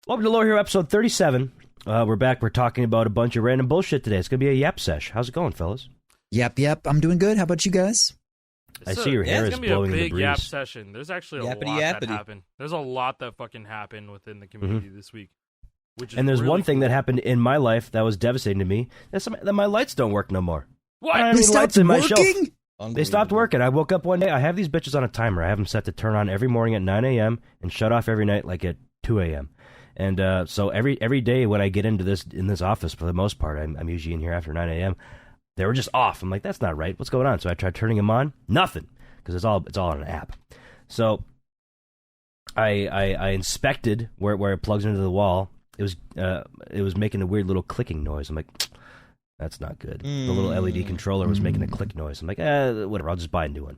Welcome to Lower Hero episode 37. We're back. We're talking about a bunch of random bullshit today. It's going to be a yap sesh. How's it going, fellas? Yep. I'm doing good. How about you guys? I see your hair is blowing in the breeze. It's going to be a big yap session. There's actually a lot that happened. There's a lot that fucking happened within the community this week. And there's one thing that happened in my life that was devastating to me. That my lights don't work no more. What? I don't have any lights in my shelf. They stopped Unbelievable. working. I woke up one day. I have these bitches on a timer. I have them set to turn on every morning at 9 a.m. and shut off every night like at 2 a.m. And so every day when I get into this office, for the most part, I'm usually in here after 9 a.m. They were just off. I'm like, that's not right. What's going on? So I tried turning them on. Nothing, because it's all on an app. So I inspected where it plugs into the wall. It was making a weird little clicking noise. I'm like, that's not good. The little LED controller was making a click noise. I'm like, whatever. I'll just buy a new one.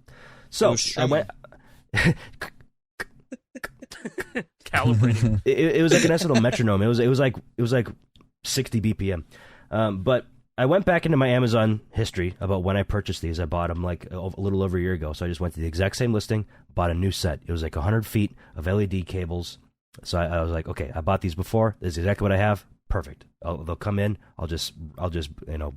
So I went. Calibrating. It was like a nice little metronome. It was like 60 BPM. But I went back into my Amazon history about when I purchased these. I bought them like a little over a year ago. So I just went to the exact same listing, bought a new set. It was like 100 feet of LED cables. So I was like, okay, I bought these before. This is exactly what I have. Perfect. They'll come in. I'll just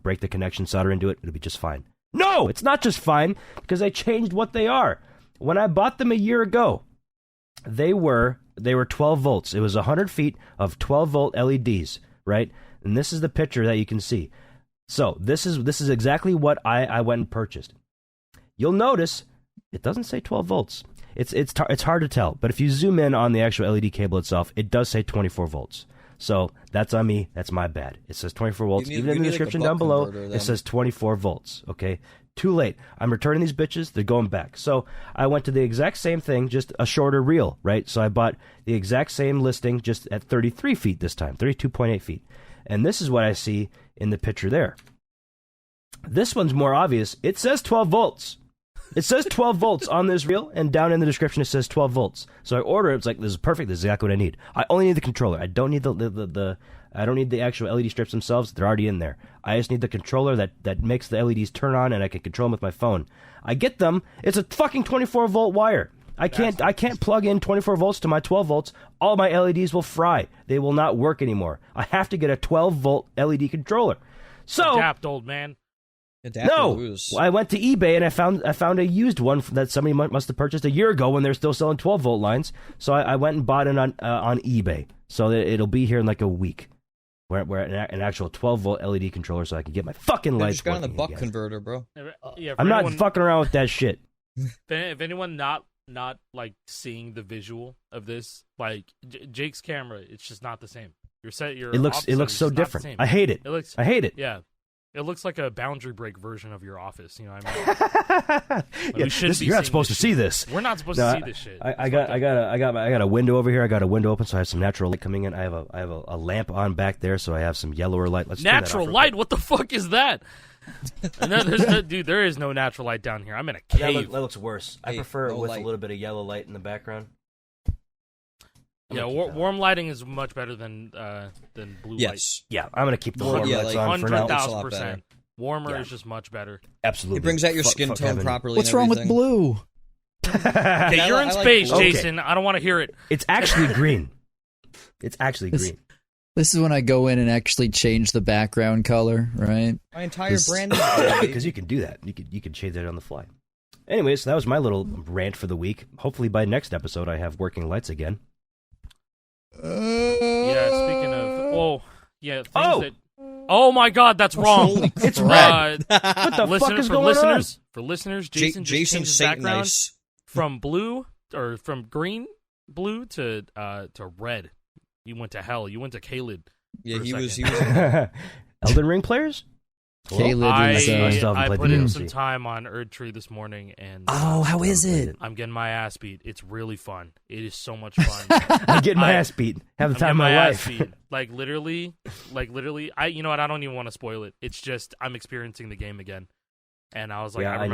break the connection, solder into it. It'll be just fine. No, it's not just fine, because they changed what they are. When I bought them a year ago, they were 12 volts. It was 100 feet of 12 volt LEDs, right? And this is the picture that you can see. So this is exactly what I went and purchased. You'll notice it doesn't say 12 volts. It's hard to tell, but if you zoom in on the actual LED cable itself, it does say 24 volts. So that's on me. That's my bad. It says 24 volts. Even in the description down below, it says 24 volts. Okay? Too late. I'm returning these bitches. They're going back. So I went to the exact same thing, just a shorter reel, right? So I bought the exact same listing, just at 33 feet this time, 32.8 feet. And this is what I see in the picture there. This one's more obvious. It says 12 volts. It says 12 volts on this reel, and down in the description it says 12 volts. So I order it. It's like, this is perfect. This is exactly what I need. I only need the controller. I don't need I don't need the actual LED strips themselves. They're already in there. I just need the controller that makes the LEDs turn on, and I can control them with my phone. I get them. It's a fucking 24 volt wire. I can't plug in 24 volts to my 12 volts. All my LEDs will fry. They will not work anymore. I have to get a 12 volt LED controller. So adapt, old man. No, I went to eBay and I found a used one that somebody must have purchased a year ago when they're still selling 12 volt lines. So I went and bought it on eBay. So that it'll be here in like a week. Where an actual 12 volt LED controller, so I can get my fucking lights. Just got on the buck again. converter, bro. Yeah, I'm not fucking around with that shit. If anyone not like seeing the visual of this, like Jake's camera, it's just not the same. It looks so different. I hate it. I hate it. Yeah. It looks like a boundary break version of your office. You know what I mean? You're not supposed to see this. We're not supposed to see this shit. I got a window over here. I got a window open, so I have some natural light coming in. I have a lamp on back there, so I have some yellower light. Let's natural light? What the fuck is that? Dude, there is no natural light down here. I'm in a cave. That looks worse. I prefer it with a little bit of yellow light in the background. Yeah, warm lighting is much better than blue light. Yeah, I'm gonna keep the warm lights on for now. 100,000%. Warmer is just much better. Absolutely, it brings out your skin tone properly. What's wrong with blue? Okay, you're in space, Jason. I don't want to hear it. It's actually green. It's actually green. This is when I go in and actually change the background color, right? My entire brand is because you can do that. You can change that on the fly. Anyways, that was my little rant for the week. Hopefully, by next episode, I have working lights again. Yeah, speaking of, oh my God, that's wrong. It's red. What the fuck is going on? For listeners, Jason just changed his background from green to red. You went to hell. You went to Kaled. Yeah, he was. Elden Ring players. I put in some time on Erdtree this morning, and how is it? I'm getting my ass beat. It's really fun. It is so much fun. I'm getting my ass beat. Have the time of my life. Like literally. You know what? I don't even want to spoil it. It's just I'm experiencing the game again, and I was like, I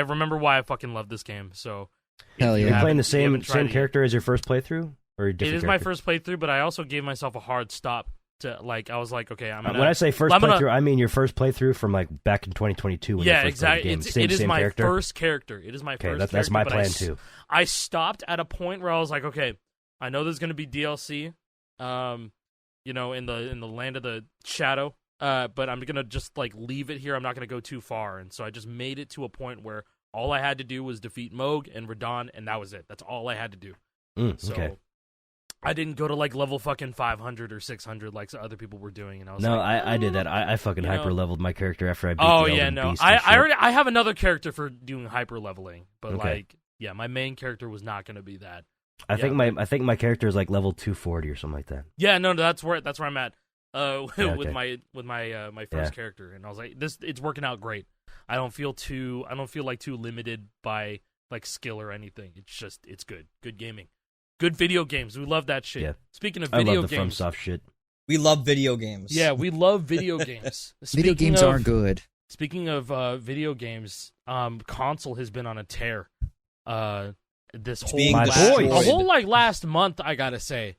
remember why I fucking love this game. So, hell yeah, you're playing the same character as your first playthrough, or a different It is character? my first playthrough, but I also gave myself a hard stop. I was like, okay, I'm gonna. When I say first playthrough, I mean your first playthrough from like back in 2022. When yeah, you first exactly. Played the game. It is my character. first character. It is my first. That's my plan too. I stopped at a point where I was like, okay, I know there's going to be DLC, you know, in the land of the shadow. But I'm gonna just like leave it here. I'm not gonna go too far, and so I just made it to a point where all I had to do was defeat Moog and Radon, and that was it. That's all I had to do. Okay. I didn't go to like level fucking 500 or 600 like other people were doing, and I was I did that. I fucking hyper leveled my character after I beat the Elden Beast I have another character for doing hyper leveling, but okay. my main character was not going to be that. I think my character is like level 240 or something like that. Yeah, no, that's where I'm at. Okay. With my first character, and I was like, it's working out great. I don't feel like too limited by like skill or anything. It's good gaming. Good video games. We love that shit. Yeah. Speaking of video I love the games, FromSoft shit. We love video games. Yeah, we love video games. Video games are good. Speaking of video games, console has been on a tear. This whole last month, I gotta say.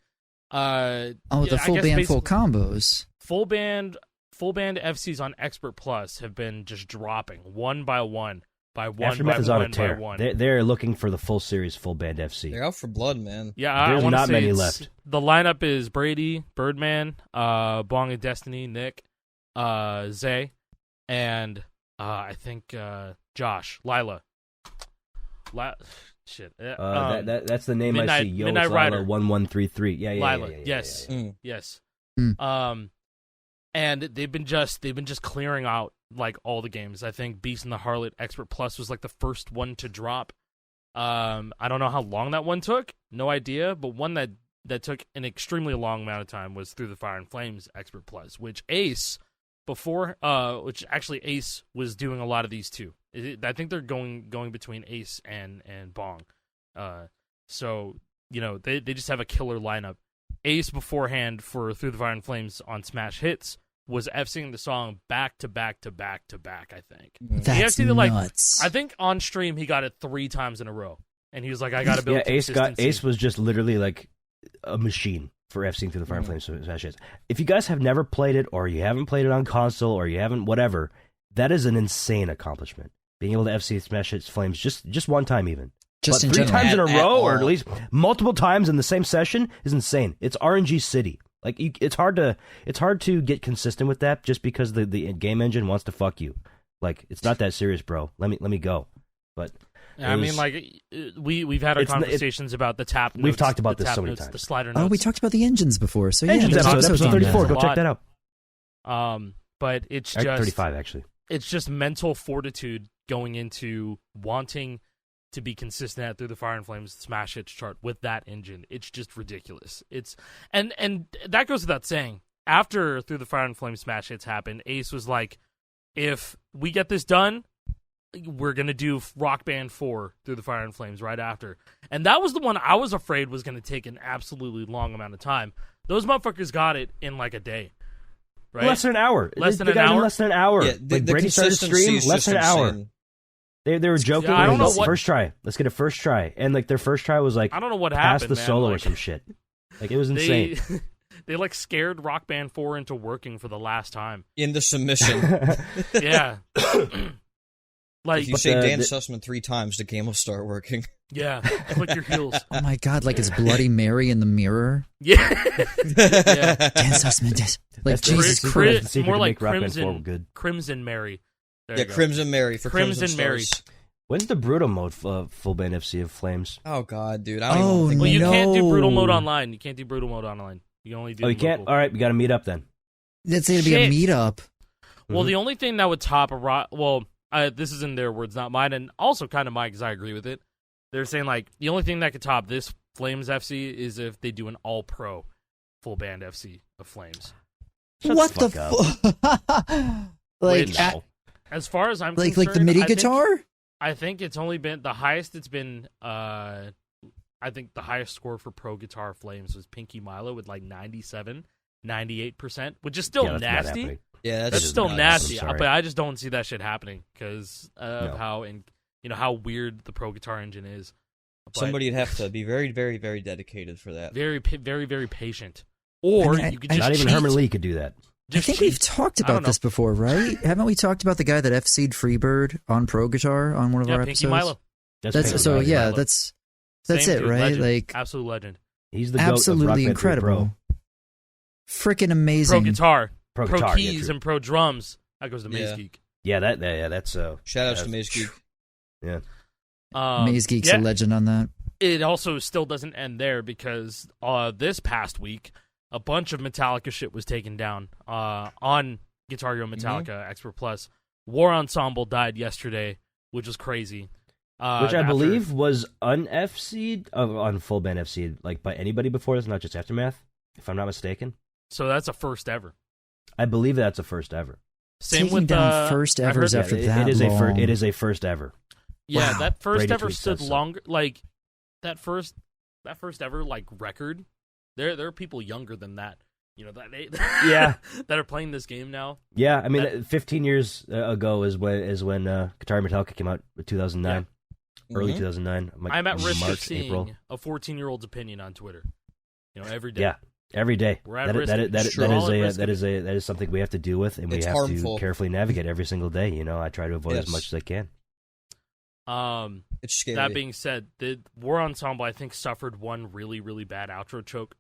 The full band, full combos. Full band FCs on Expert Plus have been just dropping one by one. Aftermath is on a tear. They're looking for the full series, full band FC. They're out for blood, man. Yeah, there's not many left. The lineup is Brady, Birdman, Bong and Destiny, Nick, Zay, and I think Josh, Lila. Shit. That's the name I see. Yo, Midnight it's Rider. Lila 1133. Yeah, Lila. yeah. Yes. Yes. Mm. And they've been just clearing out like all the games. I think Beast and the Harlot Expert Plus was like the first one to drop. I don't know how long that one took. No idea. But one that took an extremely long amount of time was Through the Fire and Flames Expert Plus, which Ace Ace was doing a lot of these too. I think they're going between Ace and Bong. So, you know, they just have a killer lineup. Ace beforehand for Through the Fire and Flames on Smash Hits was FCing the song back to back to back to back, I think. That's nuts. I think on stream he got it 3 times in a row. And he was like, I gotta build consistency. Ace was just literally like a machine for FCing Through the Fire and Flames Smash Hits. If you guys have never played it, or you haven't played it on console, or you haven't whatever, that is an insane accomplishment. Being able to FC Smash Hits Flames just one time even. Just but 3 times in a row, or at least multiple times in the same session, is insane. It's RNG City. Like it's hard to get consistent with that, just because the game engine wants to fuck you. Like, it's not that serious, bro. Let me go. But I mean, like we've had our conversations about the tap notes. We've talked about this so many times. The slider notes. Oh, we talked about the engines before. So engines episode 34. Go check that out. But it's just 35 actually. It's just mental fortitude going into wanting to be consistent at Through the Fire and Flames Smash Hits chart with that engine. It's just ridiculous. It's and that goes without saying. After Through the Fire and Flames Smash Hits happened, Ace was like, if we get this done, we're going to do Rock Band 4 Through the Fire and Flames right after. And that was the one I was afraid was going to take an absolutely long amount of time. Those motherfuckers got it in like a day. Right? Less than an hour. Less than an hour? Yeah, like Brady started stream, less than an hour. They were joking. Yeah, I don't know what first try. Let's get a first try, and like their first try was like I don't know what past happened, the man. solo like, or some shit. Like it was insane. They like scared Rock Band 4 into working for the last time in the submission. Yeah. Like if you say Dan Sussman 3 times, the game will start working. Yeah, click your heels. Oh my god, like it's Bloody Mary in the mirror. Yeah. Dan Sussman, like Jesus Christ. More like Crimson Mary. Yeah, Crimson Mary for Crimson Mary. When's the Brutal mode full band FC of Flames? Oh god, dude! I don't even think well, you can't do Brutal mode online. You can't do Brutal mode online. You can only do. Oh, you can't. All right, we got to meet up then. That's going to be a meetup. Well, the only thing that would top a this is in their words, not mine, and also kind of mine because I agree with it. They're saying like the only thing that could top this Flames FC is if they do an all pro full band FC of Flames. What the fuck? Like, as far as I'm concerned, like the MIDI guitar. I think it's only been the highest. It's been. I think the highest score for pro guitar Flames was Pinky Milo with like 97, 98%, which is still nasty. Yeah, that's still nasty. But I just don't see that shit happening because of how weird the pro guitar engine is. But somebody'd have to be very, very, very dedicated for that. Very, very, very patient. Or you could just not even Herman Lee could do that. I think we've talked about this before, right? Haven't we talked about the guy that FC'd Freebird on pro guitar on one of our episodes? Pinky Milo. That's it, right? Legend. Like absolute legend. He's the absolutely incredible. freaking amazing. Pro guitar, Pro pro guitar, keys, and pro drums. That goes to Yeah. Maze Geek. Yeah, that's Shout outs to Maze Geek. Yeah. Maze Geek's a legend on that. It also still doesn't end there because this past week, a bunch of Metallica shit was taken down on Guitar Hero Metallica Expert Plus. War Ensemble died yesterday, which was crazy. Which I believe was un-FC'd, on full band FC'd, like by anybody before this, not just Aftermath, if I'm not mistaken. So that's a first ever. I believe that's a first ever. Same Taking with down first evers after that long. It is a first ever. Yeah, Wow. that first Brady ever tweet stood says so. longer. Like that first ever like record. There are people younger than that. You know Yeah. that are playing this game now. Yeah, I mean, 15 years ago is when Guitar Hero Metallica came out, 2009, early 2009. Like I'm at risk March, of seeing April. a 14-year-old's opinion on Twitter. Every day. Yeah, every day. We're at That risk. that is something we have to deal with, and we It's have harmful. to carefully navigate every single day. I try to avoid as much as I can. It's scary. That being said, the War Ensemble I think suffered one really, really bad outro choke.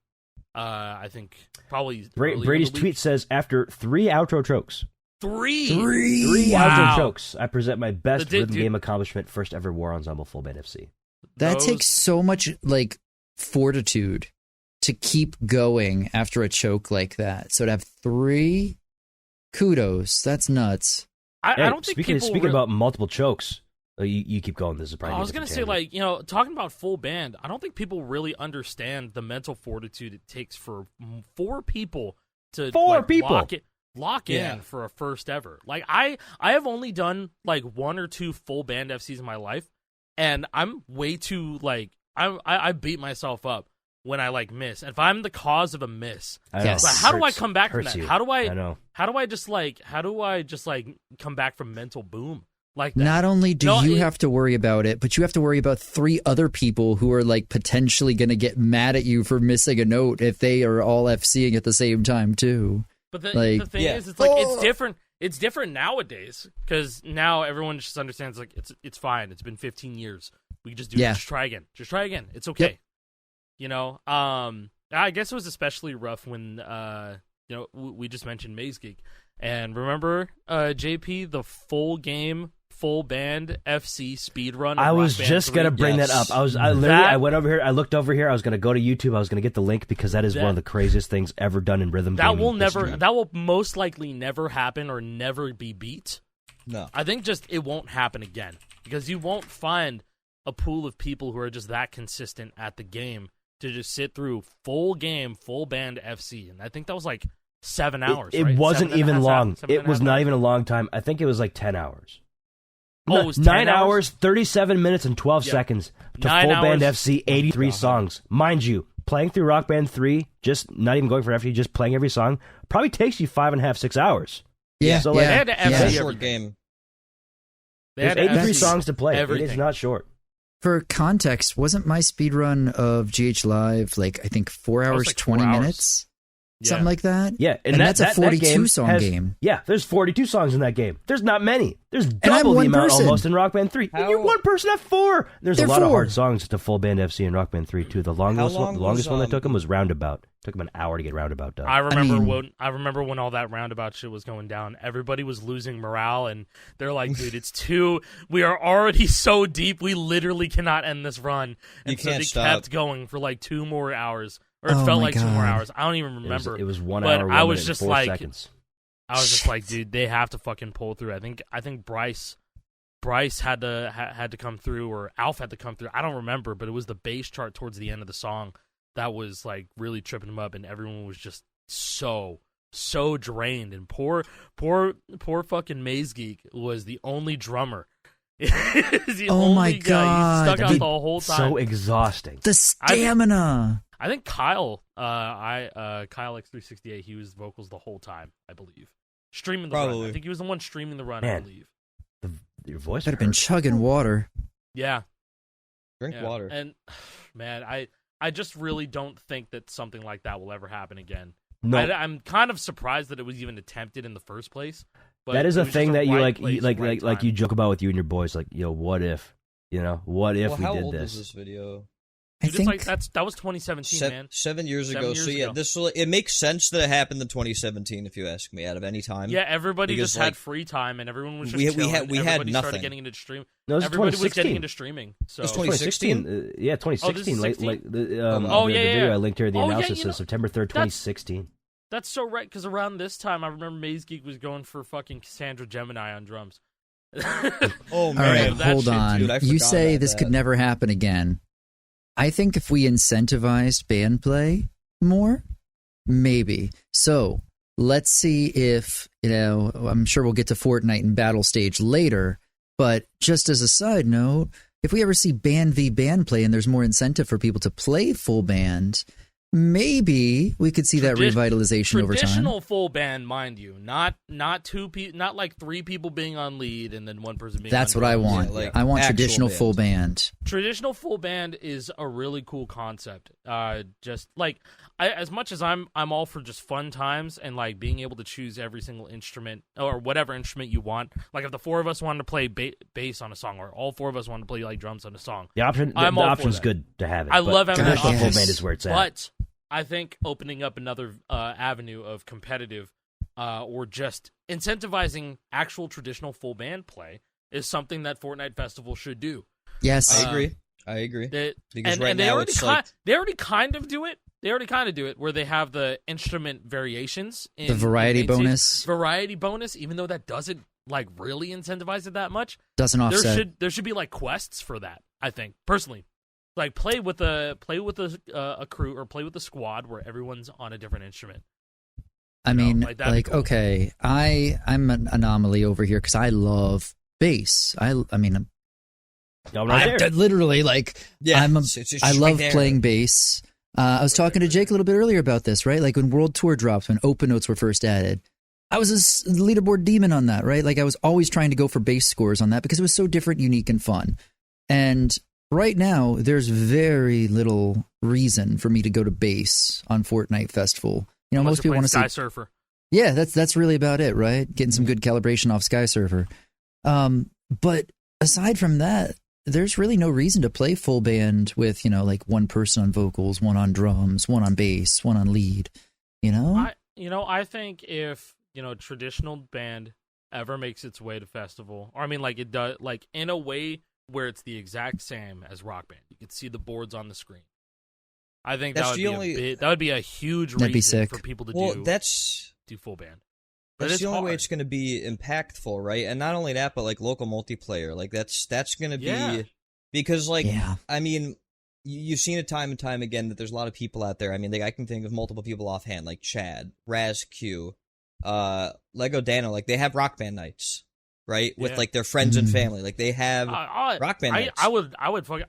I think probably earlier in the Brady's week. tweet says, after 3 outro chokes, Three outro Wow. chokes, I present my best Dude, rhythm game accomplishment, first ever War Ensemble full band FC. That Those- takes so much fortitude to keep going after a choke like that. So to have 3, kudos. That's nuts. I Hey, don't think speaking people speaking about multiple chokes, you keep going. This is probably. I was gonna say, talking about full band, I don't think people really understand the mental fortitude it takes for 4 people to lock Yeah. in for a first ever. Like I have only done like 1 or 2 full band FCs in my life, and I'm way too I beat myself up when I miss. If I'm the cause of a miss, Yes. but how do I come back from hurts that? you. How do I know. how do I just come back from mental boom like that? Not only do No, you it- have to worry about it, but you have to worry about 3 other people who are potentially going to get mad at you for missing a note if they are all FCing at the same time too. But the thing Yeah. is, it's different. It's different nowadays because now everyone just understands it's fine. It's been 15 years. We can just do Yeah. Just try again. Just try again. It's okay. I guess it was especially rough when we just mentioned Maze Geek, and remember JP, the full game, full band FC speed run. I was just gonna bring Yes. that up. I went over here. I looked over here. I was gonna go to YouTube. I was gonna get the link because that is one of the craziest things ever done in rhythm. That gaming will never. history. That will most likely never happen or never be beat. No. I think just it won't happen again because you won't find a pool of people who are just that consistent at the game to just sit through full game, full band FC. And I think that was 7 hours. It right? wasn't 7.5 even hours, long. 7.5 It was not hours. even a long time. I think it was 10 hours. Oh, it was 9 10 hours? 37 minutes, and 12 Yeah. seconds to 9 full band hours. FC, 83 songs. Mind you, playing through Rock Band 3, just not even going for FD, just playing every song, probably takes you 5.5, 6 hours. Yeah, So, They had to It's FC a short everything. game. They There's had to 83 FC songs to play. It everything. is not short. For context, wasn't my speed run of GH Live I think 4 hours, 4 20 hours. minutes? Yeah. Something like that? Yeah, And that's a that 42 song has- game. Yeah, there's 42 songs in that game. There's not many. There's I'm double the one amount person. almost in Rock Band 3. And How- you're one person at 4. There's They're a lot of 4. hard songs to full band FC and Rock Band 3 too. The longest long one was, that took him was Roundabout. Took him an hour to get Roundabout done. I remember mean- I remember when all that roundabout shit was going down. Everybody was losing morale, and they're like, "Dude, it's too. We are already so deep. We literally cannot end this run." And You so can't they stop. kept going for 2 more hours, or it Oh felt my like 2 more God. hours. I don't even remember. It was 1 But hour. I 1 was minute, just and 4 like- seconds. I was just like, dude, they have to fucking pull through. I think Bryce had to come through, or Alf had to come through. I don't remember, but it was the bass chart towards the end of the song that was really tripping him up, and everyone was just so drained. And poor fucking Maze Geek was the only drummer. The Oh only my guy. God. He stuck out Dude, the whole time. So exhausting. The stamina. I think Kyle, Kyle X368, he was vocals the whole time, I believe. Streaming the run. Probably. I think he was the one streaming the run, I Man. believe. Your voice Could have been hurts. chugging water. Yeah. Drink yeah. water. And man, I just really don't think that something like that will ever happen again. No, I'm kind of surprised that it was even attempted in the first place. But that is it a was thing just that you right place, right like time. you joke about with you and your boys. What if? What if Well, we how did old this? is this video? I Dude, think it's like that was 2017, man. 7 years 7 ago. years So yeah, ago. it makes sense that it happened in 2017. If you ask me, out of any time. Yeah, everybody Because, just like, had free time, and everyone was just we chilling. had Everybody nothing. started getting into stream. No, it was Everybody was 2016. getting into streaming. So It was 2016? 2016. Yeah, 2016. Oh, this is 16? Oh, the yeah, video yeah. I linked here, the Oh, yeah, analysis you know, is September 3rd, 2016. that's so right, because around this time, I remember Maze Geek was going for fucking Cassandra Gemini on drums. Oh All man, right, that hold shit, on. dude, I You forgot say about this that. could never happen again. I think if we incentivized band play more, maybe. So let's see if, I'm sure we'll get to Fortnite and Battle Stage later, but just as a side note, if we ever see band v band play and there's more incentive for people to play full band, maybe we could see that revitalization over time. Traditional full band, mind you, not not like 3 people being on lead and then 1 person being. That's on what I drums. want. Yeah, like I want actual traditional band. full band. Traditional full band is a really cool concept. Just like as much as I'm all for just fun times and like being able to choose every single instrument or whatever instrument you want. Like if the 4 of us wanted to play bass on a song, or all 4 of us wanted to play like drums on a song. The I'm all for option's that. good to have it. I but love having that traditional option. full band is where it's at. But I think opening up another avenue of competitive or just incentivizing actual traditional full band play is something that Fortnite Festival should do. Yes. I agree. Because right And they now already it's like they already kind of do it. They already kind of do it where they have the instrument variations. The variety in main stage. bonus. Variety bonus, even though that doesn't like really incentivize it that much. Doesn't offset. There should be like quests for that. I think personally, like play with a crew or play with a squad where everyone's on a different instrument. I mean, like, that'd be cool. okay, I'm an anomaly over here because I love bass. I mean, No, right there. literally like yeah, I just love right there. playing bass. I was talking to Jake a little bit earlier about this, right? Like when World Tour dropped, when open notes were first added, I was a leaderboard demon on that, right? Like I was always trying to go for bass scores on that because it was so different, unique, and fun. And right now, there's very little reason for me to go to bass on Fortnite Festival. You know, Unless most people you're want to playing see. Sky Surfer. Yeah, that's really about it, right? Getting some good calibration off Sky Surfer. But aside from that, there's really no reason to play full band with, like 1 person on vocals, 1 on drums, 1 on bass, 1 on lead. I think if traditional band ever makes its way to festival, or I mean, like it does, like in a way where it's the exact same as Rock Band, you could see the boards on the screen. I think that would be a huge That'd be reason sick. for people to do full band. But That's it's the only way hard. it's going to be impactful, right? And not only that, but like local multiplayer, like that's going to be because like Yeah. I mean, you've seen it time and time again that there's a lot of people out there. I mean, I can think of multiple people offhand, like Chad, Raz Q, Lego Dano. Like they have Rock Band nights, right? With like their friends and family. Like they have Rock Band nights.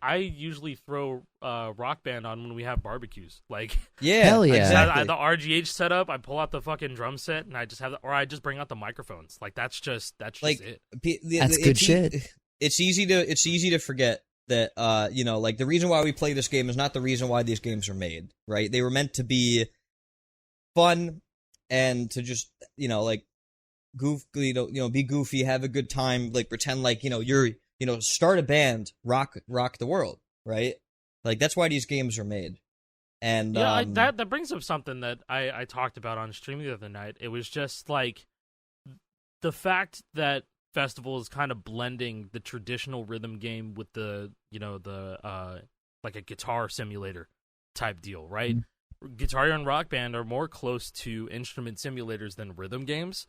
I usually throw Rock Band on when we have barbecues. Like Yeah, Hell yeah. exactly. the RGH setup, I pull out the fucking drum set and I just have, or I just bring out the microphones. Like that's just like it. That's good shit. It's easy to forget that like the reason why we play this game is not the reason why these games are made, right? They were meant to be fun and to just like be goofy, have a good time, like pretend like you're start a band, rock the world, right? Like that's why these games are made. And that brings up something that I talked about on stream the other night. It was just like the fact that Festival is kind of blending the traditional rhythm game with the like a guitar simulator type deal, right? Guitar and Rock Band are more close to instrument simulators than rhythm games.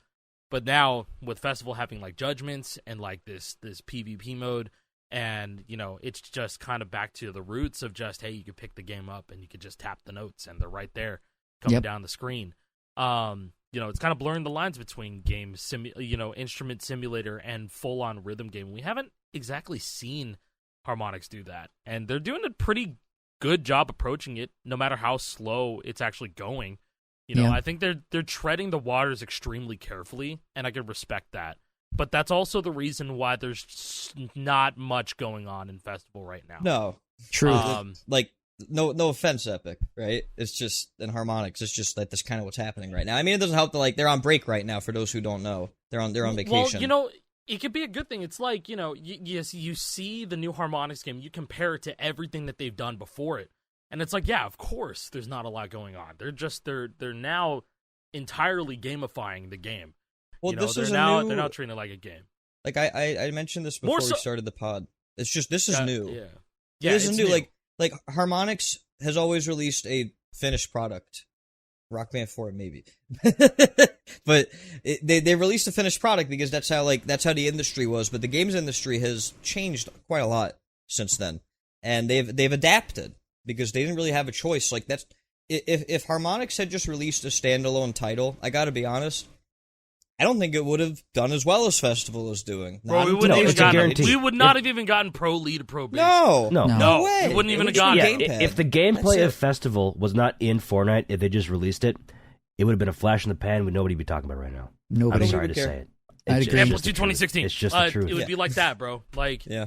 But now with Festival having like judgments and like this PvP mode, and it's just kind of back to the roots of just, hey, you could pick the game up and you could just tap the notes and they're right there coming down the screen. It's kind of blurring the lines between instrument simulator and full on rhythm game. We haven't exactly seen Harmonix do that, and they're doing a pretty good job approaching it, no matter how slow it's actually going. I think they're treading the waters extremely carefully, and I can respect that. But that's also the reason why there's not much going on in Festival right now. no, True. like no offense, Epic, right? It's just in Harmonix. It's just like that's kind of what's happening right now. I mean, it doesn't help that like they're on break right now. For those who don't know, they're on vacation. Well, it could be a good thing. It's like, yes, you see the new Harmonix game, you compare it to everything that they've done before it, and it's like, yeah, of course, there's not a lot going on. They're now entirely gamifying the game. Well, they're now treating it like a game. Like I mentioned this before we started the pod. It's just this is new. Yeah, this is new. Like Harmonix has always released a finished product. Rock Band 4 maybe, but they released a finished product because that's how the industry was. But the games industry has changed quite a lot since then, and they've adapted because they didn't really have a choice. Like that's if Harmonix had just released a standalone title, I got to be honest, I don't think it would have done as well as Festival is doing. Bro, we would not have even gotten Pro League to Pro Base. No way. We wouldn't even have gotten it. If the gameplay of Festival was not in Fortnite, if they just released it, it would have been a flash in the pan. Nobody would be talking about it right now. Nobody. I'm sorry to say it. I'd agree. Amplitude 2016. It's just the truth. It would be like that, bro. Like, yeah.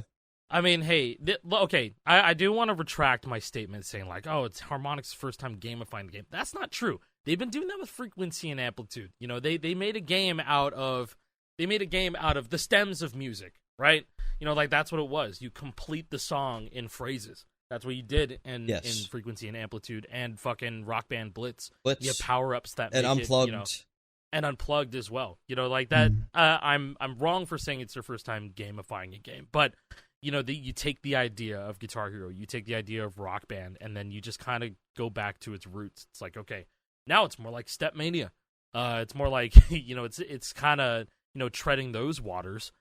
I mean, hey, okay, I do want to retract my statement saying like, oh, it's Harmonix's first time gamifying the game. That's not true. They've been doing that with Frequency and Amplitude. They made a game out of the stems of music, right? Like that's what it was. You complete the song in phrases. That's what you did in Frequency and Amplitude and fucking Rock Band Blitz. You have power-ups that and make Unplugged. It, and Unplugged as well. Like that. I'm wrong for saying it's their first time gamifying a game, but you take the idea of Guitar Hero, you take the idea of Rock Band, and then you just kind of go back to its roots. It's like, okay, now it's more like Stepmania. It's more like it's kind of treading those waters,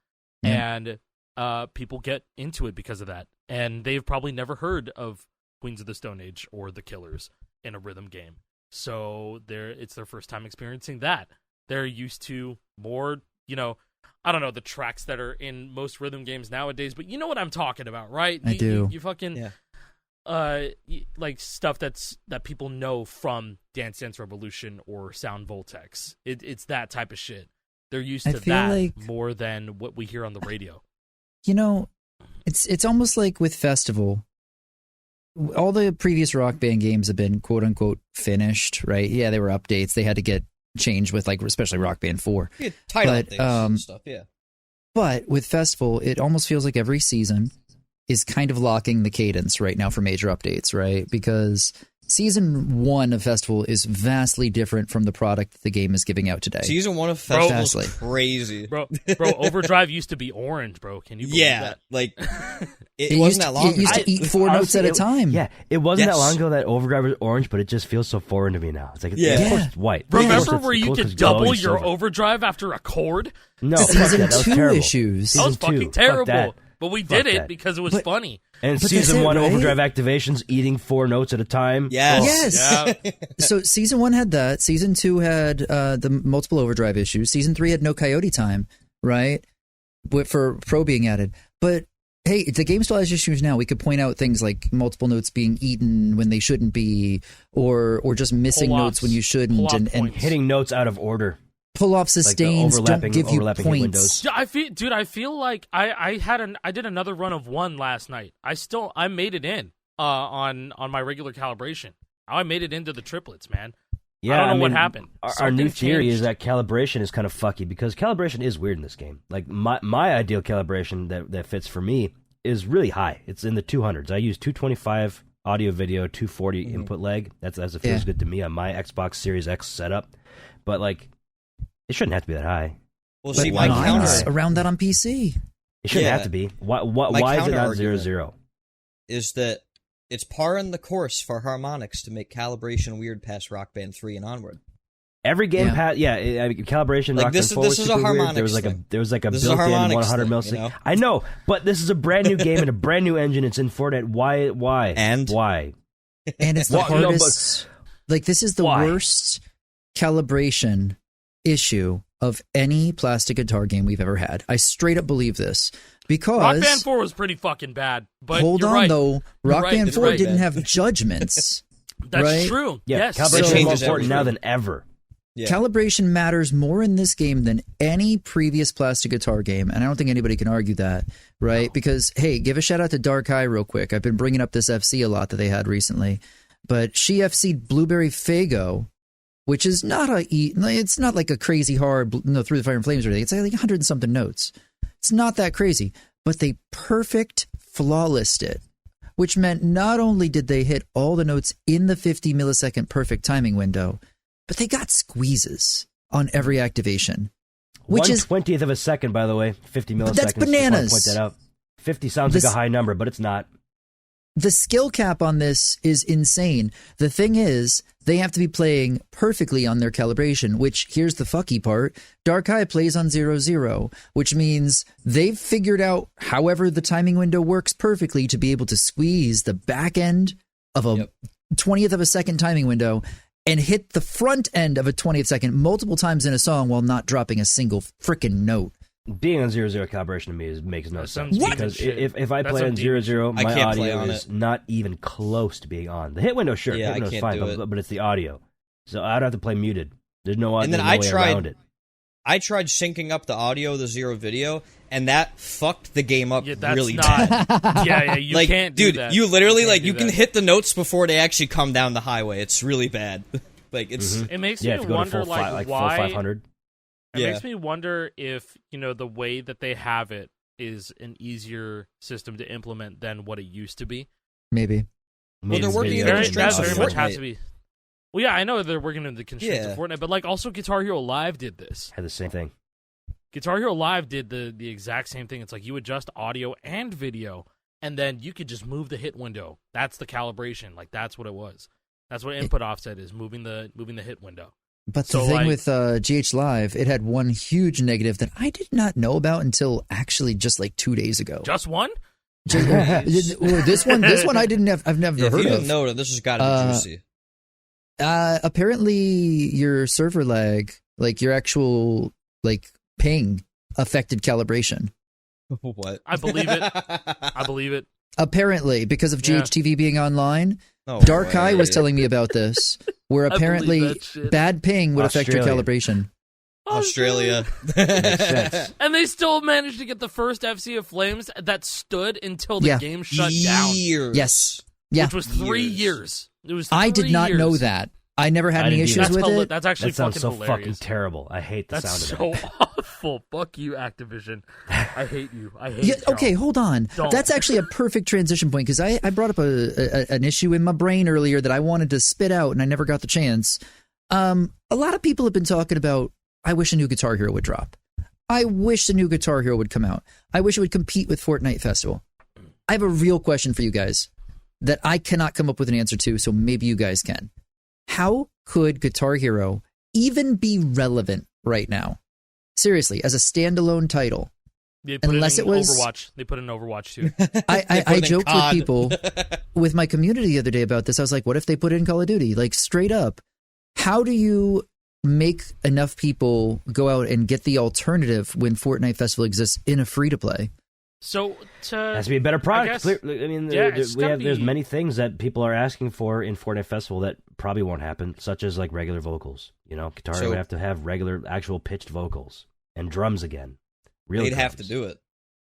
and people get into it because of that. And they've probably never heard of Queens of the Stone Age or The Killers in a rhythm game, so it's their first time experiencing that. They're used to more, I don't know the tracks that are in most rhythm games nowadays, but you know what I'm talking about, right? I do. You fucking like stuff that people know from Dance Dance Revolution or Sound Voltex. It's that type of shit. They're used to that more than what we hear on the radio. It's almost like with Festival. All the previous Rock Band games have been quote unquote finished, right? Yeah, they were updates. They had to get changed with especially Rock Band 4. Yeah, title updates and stuff, yeah. But with Festival, it almost feels like every season is kind of locking the cadence right now for major updates, right? Because Season 1 of Festival is vastly different from the product that the game is giving out today. Season 1 of Festival is crazy. Bro, Overdrive used to be orange, bro. Can you believe that? Like, it wasn't that long ago. It used to eat 4 notes at a time. Yeah, it wasn't that long ago that Overdrive was orange, but it just feels so foreign to me now. It's like, of course it's white. Remember where you could double your Overdrive after a chord? No, Season 2 terrible. issues. That was fucking terrible. But we did it because it was funny. And Season 1 Overdrive activations, eating 4 notes at a time. Yes. Yeah. So Season 1 had that. Season 2 had the multiple Overdrive issues. Season 3 had no Coyote time, right? For Pro being added. But hey, the game still has issues now. We could point out things like multiple notes being eaten when they shouldn't be, or just missing notes when you shouldn't, and hitting notes out of order. Pull-off sustains don't give you points. I feel like I did another run of 1 last night. I made it in on my regular calibration. I made it into the triplets, man. Yeah, I don't know what happened. Our new theory is that calibration is kind of fucky because calibration is weird in this game. Like my ideal calibration that fits for me is really high. It's in the 200s. I use 225 audio video, 240 input lag. That's it feels good to me on my Xbox Series X setup. But it shouldn't have to be that high. Well, see, my counter around that on PC. It shouldn't have to be. Why is it not 0-0? Is that it's par in the course for Harmonix to make calibration weird past Rock Band 3 and onward. Every game calibration. Like Rock this Band 4 is a Harmonix. There was like a built-in 100 millisecond. I know, but this is a brand new game and a brand new engine. It's in Fortnite. Why? And why? And it's the hardest. This is the worst calibration issue of any plastic guitar game we've ever had. I straight up believe this because Rock Band 4 was pretty fucking bad. But hold on, right. though, Rock Band 4 didn't have judgments. That's true. Yeah, yes. calibration is more important now than ever. Yeah. Calibration matters more in this game than any previous plastic guitar game, and I don't think anybody can argue that, right? No. Because, hey, give a shout out to Dark Eye real quick. I've been bringing up this FC a lot that they had recently, but she FC'd Blueberry Faygo, which is not it's not like a crazy hard Through the Fire and Flames or anything. It's like 100 and something notes. It's not that crazy, but they flawlessed it, which meant not only did they hit all the notes in the 50 millisecond perfect timing window, but they got squeezes on every activation. Which is 1/20th of a second, by the way, 50 milliseconds. That's bananas. Just wanna point that out. 50 sounds like a high number, but it's not. The skill cap on this is insane. The thing is, they have to be playing perfectly on their calibration, which, here's the fucky part, Dark Eye plays on 0-0, which means they've figured out however the timing window works perfectly to be able to squeeze the back end of a 20th of a second timing window and hit the front end of a 20th second multiple times in a song while not dropping a single freaking note. Being on 0-0 calibration to me makes no sense. What? Because if I play on 0-0, my audio is not even close to being on. The hit window, sure, Yeah, hit window's I fine, can't do but it's the audio. So I'd have to play muted. There's no, and then there's no way around it. I tried syncing up the audio, the zero video, and that fucked the game up really not, bad. Yeah, you like, can't do dude, that. you literally you can hit the notes before they actually come down the highway. It's really bad. Like it's It makes if me you go wonder, to full why. full 500. It makes me wonder if, the way that they have it is an easier system to implement than what it used to be. Maybe. Well, they're working in That the constraints of very much has to Fortnite. be. Well, yeah, I know they're working in the constraints of Fortnite, but also Guitar Hero Live did this. Had the same thing. Guitar Hero Live did the exact same thing. It's like you adjust audio and video, and then you could just move the hit window. That's the calibration. Like that's what it was. That's what input offset is, moving the hit window. But the thing with GH Live, it had one huge negative that I did not know about until actually just like 2 days ago. Just one? This one I didn't have. I've never heard of. If you didn't know, this has got to be juicy. Apparently, your server lag, like your actual ping, affected calibration. What? I believe it. I believe it. Apparently, because of GHTV being online, No Dark way. Eye was telling me about this, where apparently bad ping would affect your calibration. Australia. Makes sense. And they still managed to get the first FC of Flames that stood until the game shut down. Yes. Yeah. Which was 3 years. It was 3 I did not years. know that. I never had any issues with it. That's actually That sounds fucking so hilarious. fucking terrible. I hate the That's sound of so it. awful. Fuck you, Activision. I hate you. I hate you. Okay, hold on. Don't. That's actually a perfect transition point because I brought up an issue in my brain earlier that I wanted to spit out and I never got the chance. A lot of people have been talking about, I wish a new Guitar Hero would drop. I wish a new Guitar Hero would come out. I wish it would compete with Fortnite Festival. I have a real question for you guys that I cannot come up with an answer to, so maybe you guys can. How could Guitar Hero even be relevant right now? Seriously, as a standalone title. They put Unless it in it was Overwatch. They put it in Overwatch too. I joked with people with my community the other day about this. I was like, what if they put it in Call of Duty? Like, straight up. How do you make enough people go out and get the alternative when Fortnite Festival exists in a free-to-play? So It has to be a better product. guess- I mean, it's gotta there's be- many things that people are asking for in Fortnite Festival that probably won't happen, such as like regular vocals. Guitar So- would have to have regular, actual pitched vocals and drums again. Real They'd drums. have to do it.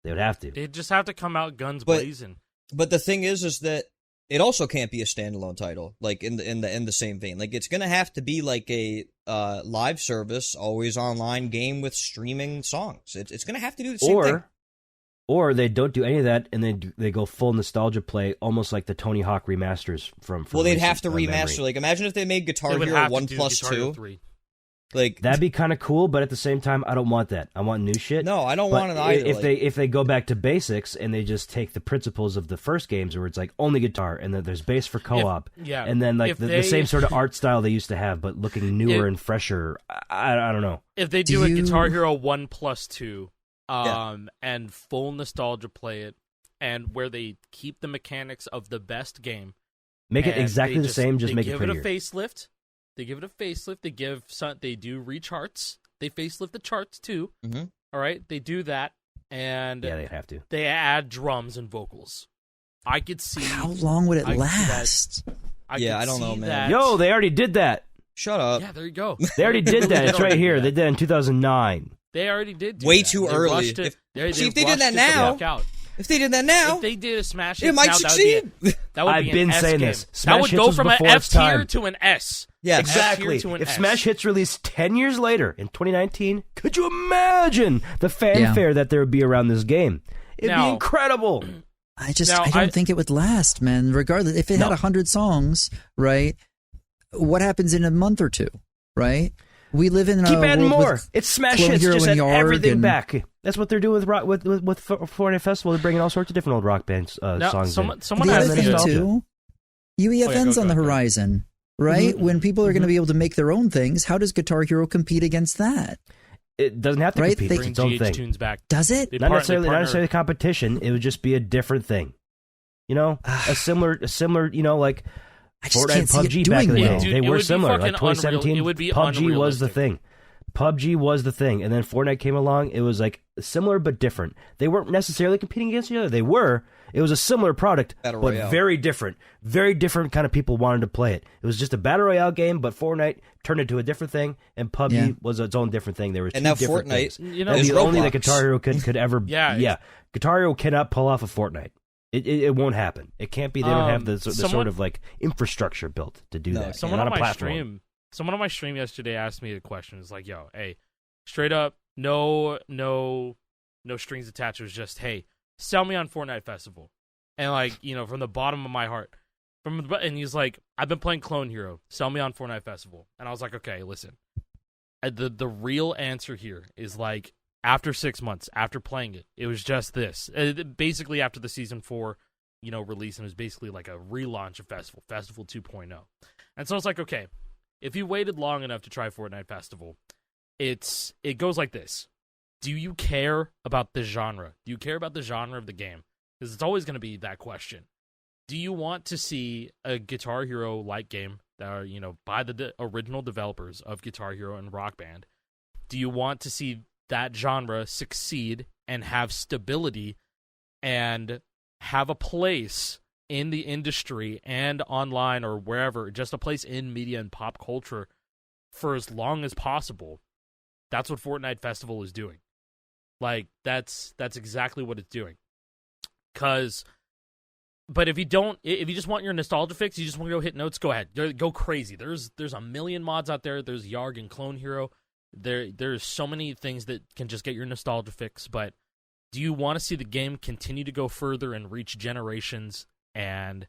They would have to. they just have to come out guns But- blazing. But the thing is that it also can't be a standalone title, like in the same vein. Like it's gonna have to be like a live service, always online game with streaming songs. It's gonna have to do the same thing. Or they don't do any of that, and they go full nostalgia play, almost like the Tony Hawk remasters from. Well, they'd recent, have to remaster. memory. Like imagine if they made Guitar They would Hero have to 1 do plus Guitar Hero 2. 3. Like That'd be kind of cool, but at the same time, I don't want that. I want new shit. No, I don't But want it either. If they go back to basics and they just take the principles of the first games, where it's like only guitar and then there's bass for co-op, yeah. and then like If the they- same sort of art style they used to have, but looking newer and fresher. I don't know. If they Do do a you- Guitar Hero 1 plus 2, and full nostalgia play it, and where they keep the mechanics of the best game, Make it and exactly they the same, just they make it give prettier. it a facelift. They give it a facelift. They do recharts. They facelift the charts too. Mhm. All right, they do that, and Yeah, they'd have to. they add drums and vocals. I could see How long would it I could see that. last? I don't know, man. Yo, they already did that. Shut up. Yeah, there you go. They already did that. It's right here. They did it in 2009. They already did. Do Way that. too They early. rushed it. See, if they did rushed that it the now- fuck out. If they did that now, If they did a Smash it Hits might now, succeed. that would I've be been an S saying game. this. That Smash would Hits go was from an before F its tier time. to an S. Yeah, exactly. S tier to an If S. Smash Hits released 10 years later in 2019, could you imagine the fanfare that there would be around this game? It'd be incredible. I don't think it would last, man. Regardless, if it had 100 songs, right? What happens in a month or two, right? We live in keep a adding world more. with It's Smash Clone Hits. Hero Just and add Yarg everything and- back. That's what they're doing with Fortnite Festival. They're bringing all sorts of different old rock band songs. Someone the asked other me thing to- too, UEFN's go on the ahead. horizon, right? Mm-hmm. When people are going to be able to make their own things, how does Guitar Hero compete against that? It doesn't have to Right? compete. They- It's Bring its own GH thing. tunes back. Does it? They Not part- necessarily, they not partner- necessarily competition. It would just be a different thing. You know, a similar, like I just Fortnite, can't see it PUBG back in the doing day. well. Dude, They it were would be similar. fucking Like 2017, unreal. It would be PUBG was the unrealistic. thing. PUBG was the thing, and then Fortnite came along. It was like similar but different. They weren't necessarily competing against each other. They were. It was a similar product, Battle but Royale. very different. Very different kind of people wanted to play it. It was just a battle royale game, but Fortnite turned into a different thing, and PUBG was its own different thing. There were two And now different Fortnite things. You know, That'd is be only Roblox. that Guitar Hero could ever. Yeah, Guitar Hero cannot pull off a Fortnite. It won't happen. It can't be. They don't have the sort of like infrastructure built to do that. Someone Not on a my platform. stream yesterday asked me a question. It's like, yo, hey, straight up, no strings attached. It was just, hey, sell me on Fortnite Festival, and like, you know, from the bottom of my heart, and he's like, I've been playing Clone Hero, sell me on Fortnite Festival, and I was like, okay, listen, the real answer here is like, after 6 months, after playing it, it was just this. Basically, after the Season 4, you know, release, and it was basically like a relaunch of Festival 2.0. And so it's like, okay, if you waited long enough to try Fortnite Festival, it goes like this. Do you care about the genre? Do you care about the genre of the game? Because it's always going to be that question. Do you want to see a Guitar Hero-like game that are, you know, by the original developers of Guitar Hero and Rock Band? Do you want to see that genre succeed and have stability and have a place in the industry and online or wherever, just a place in media and pop culture for as long as possible? That's what Fortnite Festival is doing. Like, that's exactly what it's doing. But if you just want your nostalgia fix, you just want to go hit notes, go ahead. Go crazy. There's a million mods out there. There's Yarg and Clone Hero. There's so many things that can just get your nostalgia fix, but do you want to see the game continue to go further and reach generations and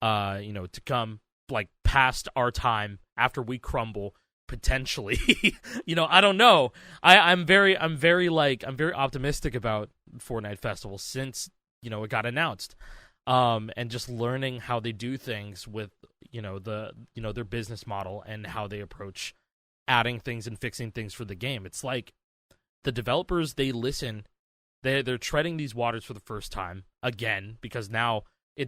you know, to come like past our time after we crumble potentially? You know, I don't know. I'm very optimistic about Fortnite Festival since, you know, it got announced. And just learning how they do things with, you know, their business model and how they approach adding things and fixing things for the game. It's like the developers, they listen. They're treading these waters for the first time again, because now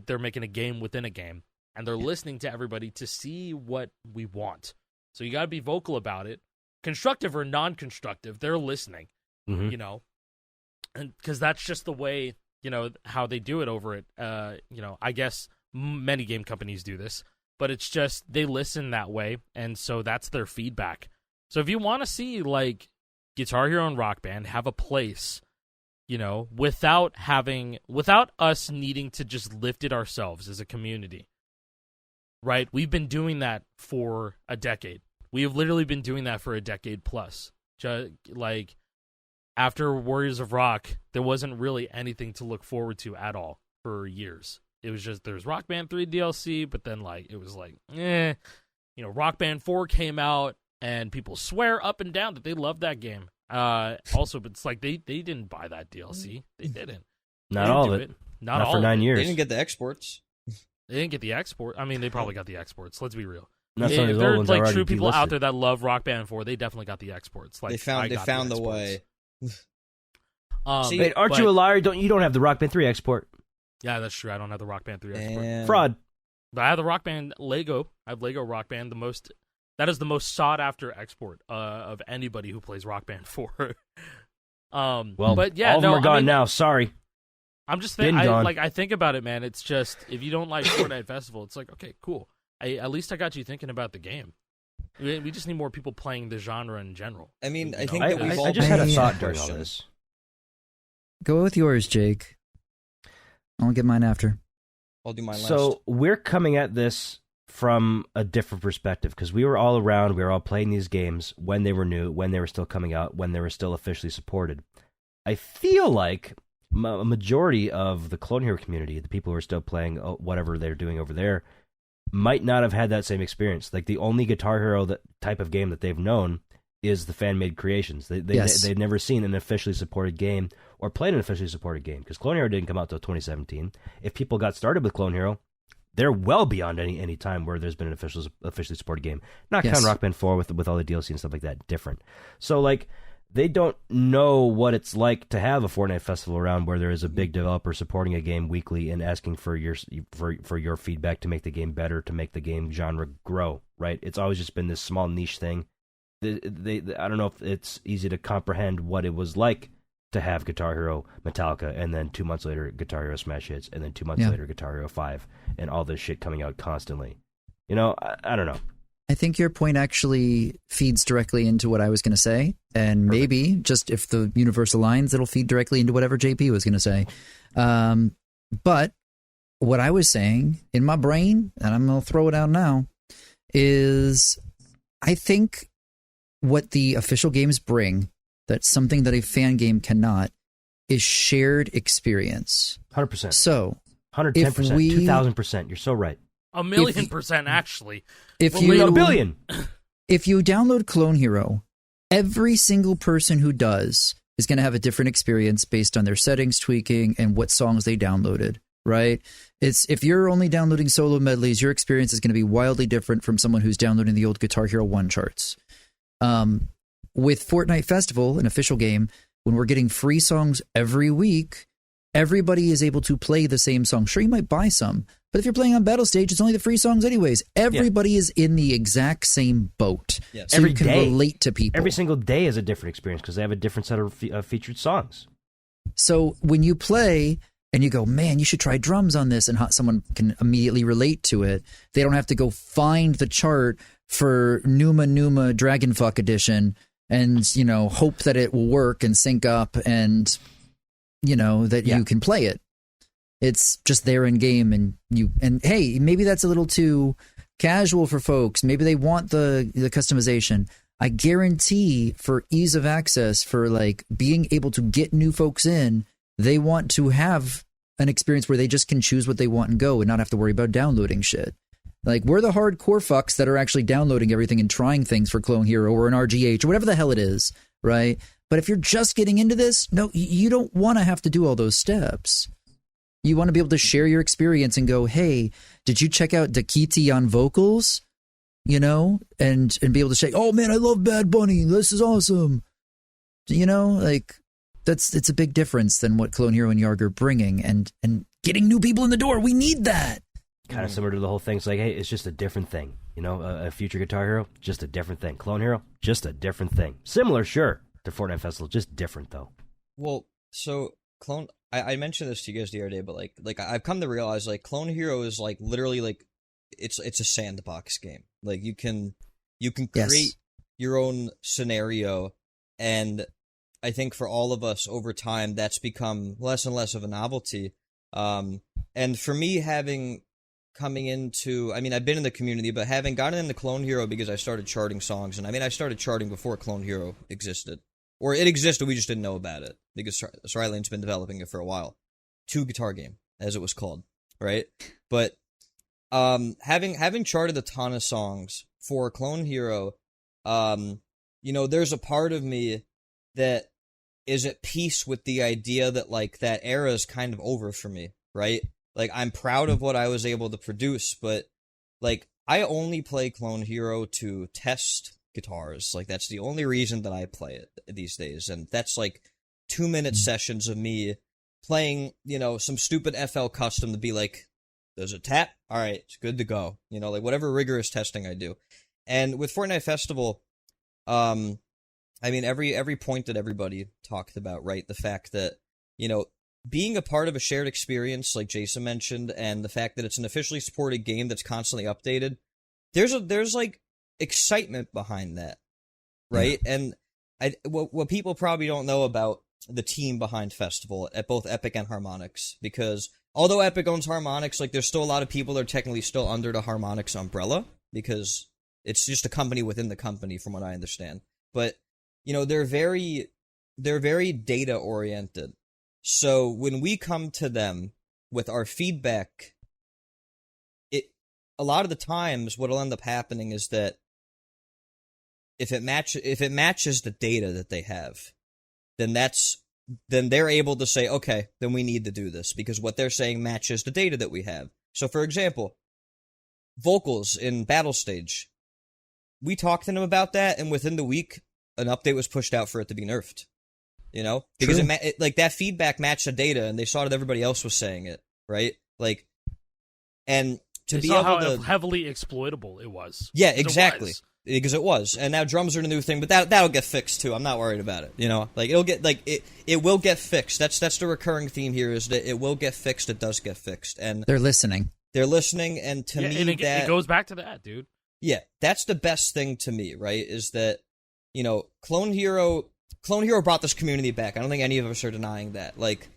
they're making a game within a game, and they're listening to everybody to see what we want. So you got to be vocal about it, constructive or non-constructive. They're listening, you know, and because that's just the way, you know, how they do it over at, you know, I guess many game companies do this, but it's just they listen that way, and so that's their feedback. So if you want to see, like, Guitar Hero and Rock Band have a place, you know, without us needing to just lift it ourselves as a community, right? We've been doing that for a decade. We have literally been doing that for a decade plus. Like, after Warriors of Rock, there wasn't really anything to look forward to at all for years. It was just, there's Rock Band 3 DLC, but then, like, it was like, you know, Rock Band 4 came out, and people swear up and down that they love that game. Also, but it's like, they didn't buy that DLC. They didn't. Not They all didn't of do it. Not Not all for of 9 it. years. They didn't get the exports. They didn't get the export. I mean, they probably got the exports. Let's be real. Not If some of these there old are ones like already true people out delisted. there that love Rock Band 4, they definitely got the exports. Like, They found the exports. way. See, Wait, aren't you a liar? You don't have the Rock Band 3 export? Yeah, that's true. I don't have the Rock Band 3 export. And Fraud. But I have the Rock Band Lego. I have Lego Rock Band. That is the most sought after export of anybody who plays Rock Band 4. Well, but yeah, all of them no, are gone I mean, now. Sorry. I'm just Been thinking. gone. I think about it, man. It's just, if you don't like Fortnite Festival, it's like, okay, cool. At least I got you thinking about the game. We just need more people playing the genre in general. I mean, I You think know? that we've all I just had a been thought asked during all question. this. Go with yours, Jake. I'll get mine after. I'll do mine last. So we're coming at this from a different perspective because we were all around, we were all playing these games when they were new, when they were still coming out, when they were still officially supported. I feel like a majority of the Clone Hero community, the people who are still playing whatever they're doing over there, might not have had that same experience. Like the only Guitar Hero type of game that they've known is the fan-made creations. They've never seen an officially supported game or played an officially supported game because Clone Hero didn't come out until 2017. If people got started with Clone Hero, they're well beyond any time where there's been an officially supported game. Not counting Rock Band 4 with all the DLC and stuff like that. Different. So like they don't know what it's like to have a Fortnite Festival around where there is a big developer supporting a game weekly and asking for your feedback to make the game better, to make the game genre grow. Right? It's always just been this small niche thing. I don't know if it's easy to comprehend what it was like to have Guitar Hero Metallica, and then 2 months later Guitar Hero Smash Hits, and then 2 months later Guitar Hero 5, and all this shit coming out constantly. You know, I don't know. I think your point actually feeds directly into what I was going to say, and maybe just if the universe aligns, it'll feed directly into whatever JP was going to say. But what I was saying in my brain, and I'm going to throw it out now, is I think what the official games bring, that's something that a fan game cannot, is shared experience. 100%. So 110%, 2,000%. You're so right. 1,000,000% actually. A billion. If you download Clone Hero, every single person who does is going to have a different experience based on their settings tweaking and what songs they downloaded, right? If you're only downloading solo medleys, your experience is going to be wildly different from someone who's downloading the old Guitar Hero 1 charts. With Fortnite Festival, an official game, when we're getting free songs every week, everybody is able to play the same song. Sure, you might buy some, but if you're playing on Battle Stage, it's only the free songs anyways. Everybody is in the exact same boat. Yes. So Every you can day, relate to people. Every single day is a different experience because they have a different set of featured songs. So when you play and you go, man, you should try drums on this, and someone can immediately relate to it, they don't have to go find the chart for Numa Numa Dragonfuck Edition and, you know, hope that it will work and sync up and, you know, that you can play it. It's just there in game, and hey, maybe that's a little too casual for folks. Maybe they want the customization. I guarantee for ease of access, for like being able to get new folks in, they want to have an experience where they just can choose what they want and go and not have to worry about downloading shit. Like, we're the hardcore fucks that are actually downloading everything and trying things for Clone Hero or an RGH or whatever the hell it is, right? But if you're just getting into this, no, you don't want to have to do all those steps. You want to be able to share your experience and go, hey, did you check out Dakiti on vocals? You know, and be able to say, oh man, I love Bad Bunny. This is awesome. You know, like it's a big difference than what Clone Hero and Yarg are bringing, and getting new people in the door. We need that. Kind of similar to the whole thing. It's like, hey, it's just a different thing. You know, a future Guitar Hero, just a different thing. Clone Hero, just a different thing. Similar, sure, to Fortnite Festival, just different though. Well, so Clone, I mentioned this to you guys the other day, but like I've come to realize like Clone Hero is like literally like it's a sandbox game. Like you can create your own scenario, and I think for all of us over time that's become less and less of a novelty. And for me, coming into, I mean, I've been in the community, but having gotten into Clone Hero because I started charting songs, and I mean, I started charting before Clone Hero existed. Or it existed, we just didn't know about it, because Cyrillane's been developing it for a while. 2 Guitar Game, as it was called, right? But having charted a ton of songs for Clone Hero, you know, there's a part of me that is at peace with the idea that, like, that era is kind of over for me, right? Like, I'm proud of what I was able to produce, but, like, I only play Clone Hero to test guitars. Like, that's the only reason that I play it these days, and that's, like, 2-minute sessions of me playing, you know, some stupid FL custom to be like, does it tap? All right, it's good to go. You know, like, whatever rigorous testing I do. And with Fortnite Festival, I mean, every point that everybody talked about, right? The fact that, you know, being a part of a shared experience, like Jason mentioned, and the fact that it's an officially supported game that's constantly updated, there's like excitement behind that, right? Yeah. And what people probably don't know about the team behind Festival at both Epic and Harmonix, because although Epic owns Harmonix, like there's still a lot of people that are technically still under the Harmonix umbrella because it's just a company within the company, from what I understand. But they're very data oriented. So when we come to them with our feedback, a lot of the times what'll end up happening is that if it matches the data that they have, then they're able to say, okay, then we need to do this because what they're saying matches the data that we have. So for example, vocals in Battle Stage, we talked to them about that, and within the week, an update was pushed out for it to be nerfed. Because like that feedback matched the data, and they saw that everybody else was saying it, right? Like, and to they be saw able how to heavily exploitable it was. Yeah, exactly. Because it was, and now drums are the new thing, but that'll get fixed too. I'm not worried about it. Like it will get fixed. That's the recurring theme here is that it will get fixed. It does get fixed, and they're listening. And to me, and it goes back to that, dude. Yeah, that's the best thing to me, right? Is that Clone Hero brought this community back. I don't think any of us are denying that. Like,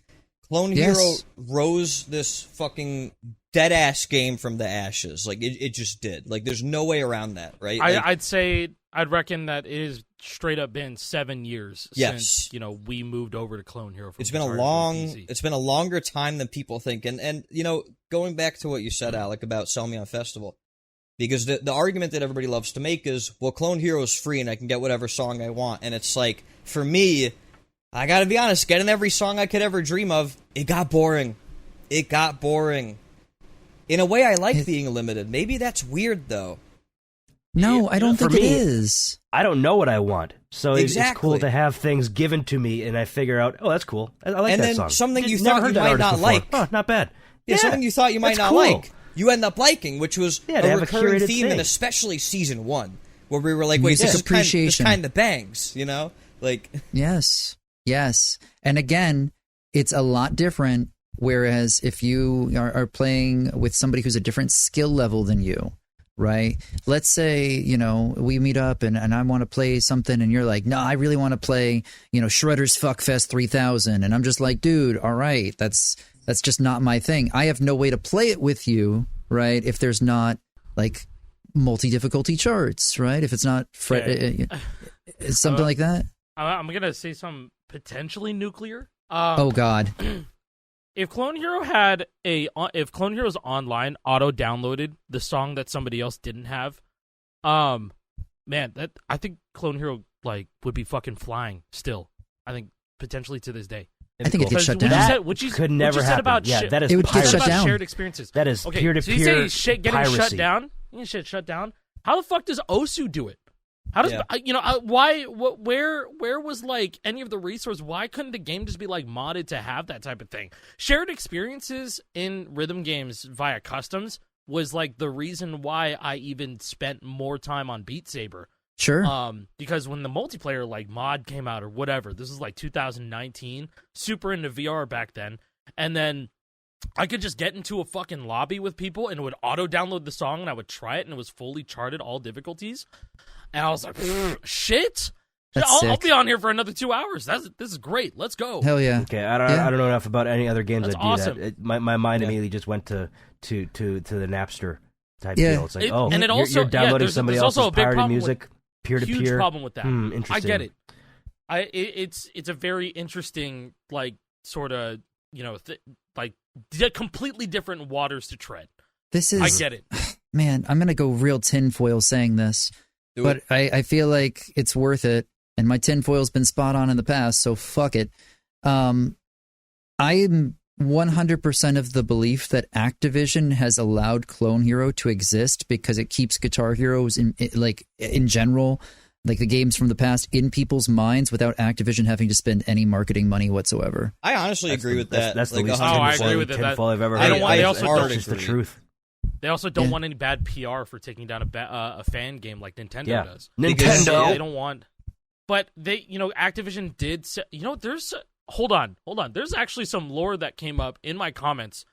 Clone Hero rose this fucking dead-ass game from the ashes. Like, it just did. Like, there's no way around that, right? I'd reckon that it has straight up been 7 years since, we moved over to Clone Hero. It's been a longer time than people think. And going back to what you said, Alec, about Sell Me on Festival, because the argument that everybody loves to make is, well, Clone Hero is free and I can get whatever song I want. And it's like, for me, I gotta be honest, getting every song I could ever dream of, it got boring. In a way, I like being limited. Maybe that's weird, though. No, I don't think me, it is. I don't know what I want, so exactly. It's cool to have things given to me, and I figure out, oh, that's cool. I like that song. And then something you Never thought heard you that might not artist before. like. Oh, not bad. Yeah, something you thought you might not cool. like, you end up liking, which was a recurring theme, and thing. especially Season 1, where we were like, wait, this kind of bangs, Like, Yes. And again, it's a lot different, whereas if you are playing with somebody who's a different skill level than you, right? Let's say, we meet up and I want to play something and you're like, no, I really want to play, Shredder's Fuckfest 3000. And I'm just like, dude, all right, that's just not my thing. I have no way to play it with you, right? If there's not like multi-difficulty charts, right? If it's not something like that. I'm going to say something potentially nuclear. Oh, God. If Clone Hero's online auto-downloaded the song that somebody else didn't have, man, I think Clone Hero would be fucking flying still. I think potentially to this day. I think it gets shut down. That could never happen. That is it would get shut down. Shared experiences. That is peer-to-peer So you say getting piracy. shut down? You shit shut down? How the fuck does Osu do it? How does why? Where was any of the resources? Why couldn't the game just be modded to have that type of thing? Shared experiences in rhythm games via customs was the reason why I even spent more time on Beat Saber. Sure. Because when the multiplayer mod came out or whatever, this is 2019, super into VR back then, and then I could just get into a fucking lobby with people and it would auto download the song and I would try it and it was fully charted all difficulties. And I was like, shit. I'll be on here for another 2 hours. This is great. Let's go. Hell yeah. Okay, I don't know enough about any other games That's that do awesome. that. My mind immediately just went to the Napster type deal. It's like, you're downloading somebody else's pirated music, peer to peer. Huge problem with that. Interesting. I get it. It's a very interesting sort of completely different waters to tread. I get it. Man, I'm gonna go real tinfoil saying this. But I feel like it's worth it, and my tinfoil's been spot on in the past, so fuck it. I'm 100% of the belief that Activision has allowed Clone Hero to exist because it keeps Guitar Heroes in general, the games from the past, in people's minds without Activision having to spend any marketing money whatsoever. I honestly agree with that. That's the least I agree with tinfoil I've ever I heard. don't want. It's just the truth. They also don't want any bad PR for taking down a fan game like Nintendo does. Nintendo. They don't want. But Activision did say, there's hold on. There's actually some lore that came up in my comments.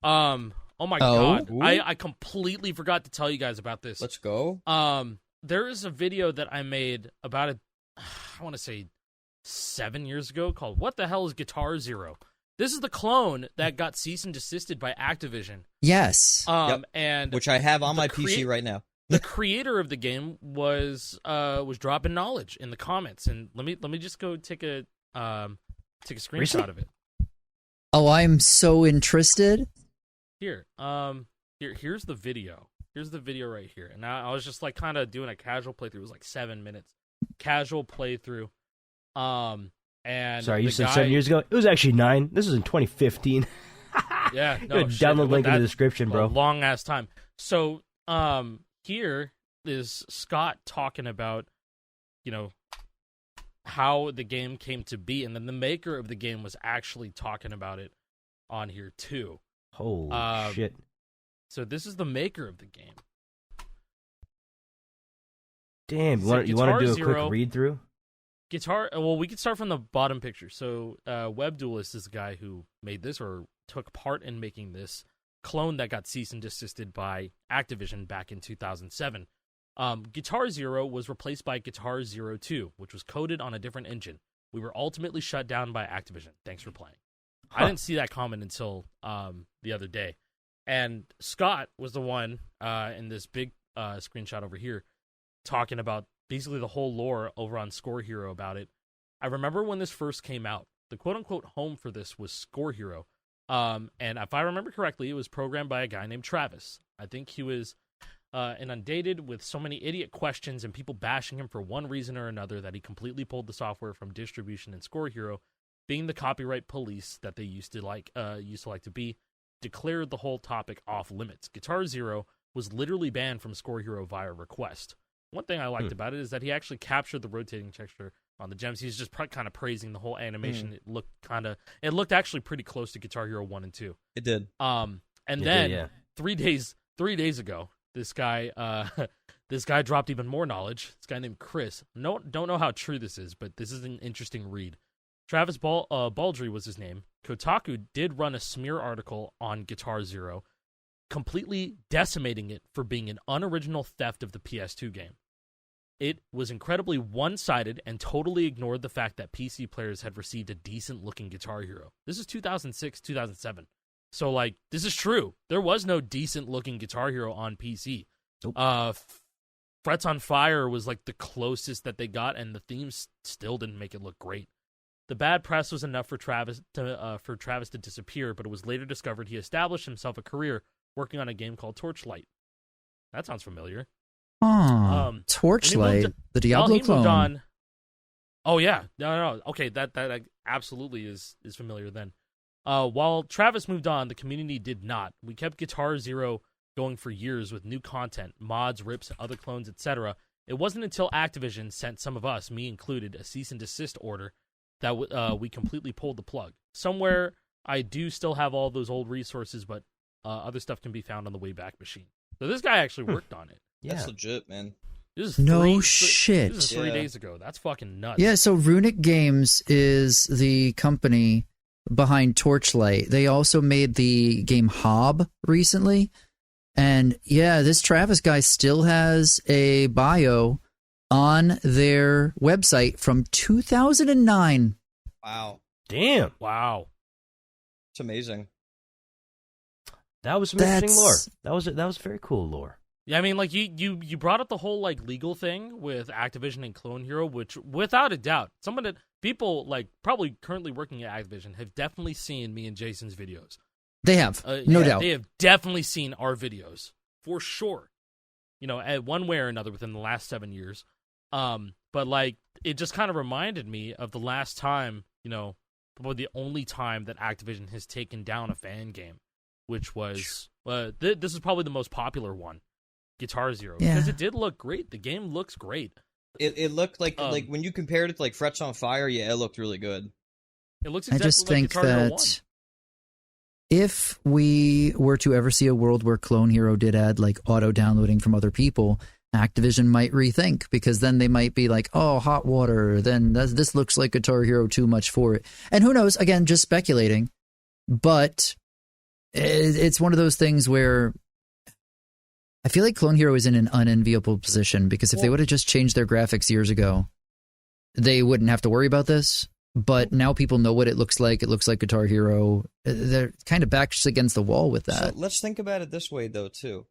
Oh my god. I completely forgot to tell you guys about this. Let's go. There is a video that I made about I want to say 7 years ago called "What the Hell is Guitar Zero?" This is the clone that got cease and desisted by Activision. Yes. And which I have on my PC right now. The creator of the game was dropping knowledge in the comments, and let me just go take a screenshot of it. Oh, I'm so interested. Here's the video. Here's the video right here. And I was just like kind of doing a casual playthrough. It was like 7 minutes. Casual playthrough. And sorry, you said 7 years ago? It was actually 9. This was in 2015. Yeah, no, download link in the description, bro. Long ass time. So, here is Scott talking about, how the game came to be, and then the maker of the game was actually talking about it on here too. Holy shit. So this is the maker of the game. Damn, So you want to do a Guitar Zero- quick read-through? Well, we could start from the bottom picture. So, Web Duelist is the guy who made this or took part in making this clone that got cease and desisted by Activision back in 2007. Guitar Zero was replaced by Guitar Zero 2, which was coded on a different engine. We were ultimately shut down by Activision. Thanks for playing. I didn't see that comment until the other day. And Scott was the one in this big screenshot over here talking about basically the whole lore over on Score Hero about it. I remember when this first came out, the quote-unquote home for this was Score Hero. And if I remember correctly, it was programmed by a guy named Travis. I think he was inundated with so many idiot questions and people bashing him for one reason or another that he completely pulled the software from distribution. And Score Hero, being the copyright police that they used to like to be, declared the whole topic off limits. Guitar Zero was literally banned from Score Hero via request. One thing I liked about it is that he actually captured the rotating texture on the gems. He's just kind of praising the whole animation. It looked actually pretty close to Guitar Hero 1 and 2. It did. And then 3 days ago, this guy dropped even more knowledge. This guy named Chris. Don't know how true this is, but this is an interesting read. Travis Baldry was his name. Kotaku did run a smear article on Guitar Zero, completely decimating it for being an unoriginal theft of the PS2 game. It was incredibly one-sided and totally ignored the fact that PC players had received a decent-looking Guitar Hero. This is 2006, 2007. So, this is true. There was no decent-looking Guitar Hero on PC. Nope. Frets on Fire was, the closest that they got, and the themes still didn't make it look great. The bad press was enough for Travis to disappear, but it was later discovered he established himself a career working on a game called Torchlight. That sounds familiar. Torchlight, the Diablo clone. Moved on. Oh yeah, no. Okay, that absolutely is familiar then. While Travis moved on, the community did not. We kept Guitar Zero going for years with new content, mods, rips, other clones, etc. It wasn't until Activision sent some of us, me included, a cease and desist order that we completely pulled the plug. Somewhere, I do still have all those old resources, but other stuff can be found on the Wayback Machine. So this guy actually worked on it. Yeah. That's legit, man. This is shit. This is 3 days ago. That's fucking nuts. Yeah, so Runic Games is the company behind Torchlight. They also made the game Hob recently. And yeah, this Travis guy still has a bio on their website from 2009. Wow. Damn. Wow. It's amazing. That was some interesting lore. That was very cool lore. Yeah, I mean, you brought up the whole legal thing with Activision and Clone Hero, which without a doubt, someone that people probably currently working at Activision have definitely seen me and Jason's videos. They have, no doubt. They have definitely seen our videos for sure. At one way or another within the last 7 years. But it just kind of reminded me of the last time, probably the only time that Activision has taken down a fan game, which was this is probably the most popular one. Guitar Zero, because it did look great. The game looks great. It looked like when you compared it to Frets on Fire, yeah, it looked really good. It looks exactly I just think Guitar Hero 1. that if we were to ever see a world where Clone Hero did add auto downloading from other people, Activision might rethink, because then they might be oh, hot water, then this looks like Guitar Hero too much for it. And who knows, again, just speculating, but it's one of those things where I feel like Clone Hero is in an unenviable position, because if they would have just changed their graphics years ago, they wouldn't have to worry about this. but now people know what it looks like. It looks like Guitar Hero. They're kind of backed against the wall with that. So let's think about it this way, though, too.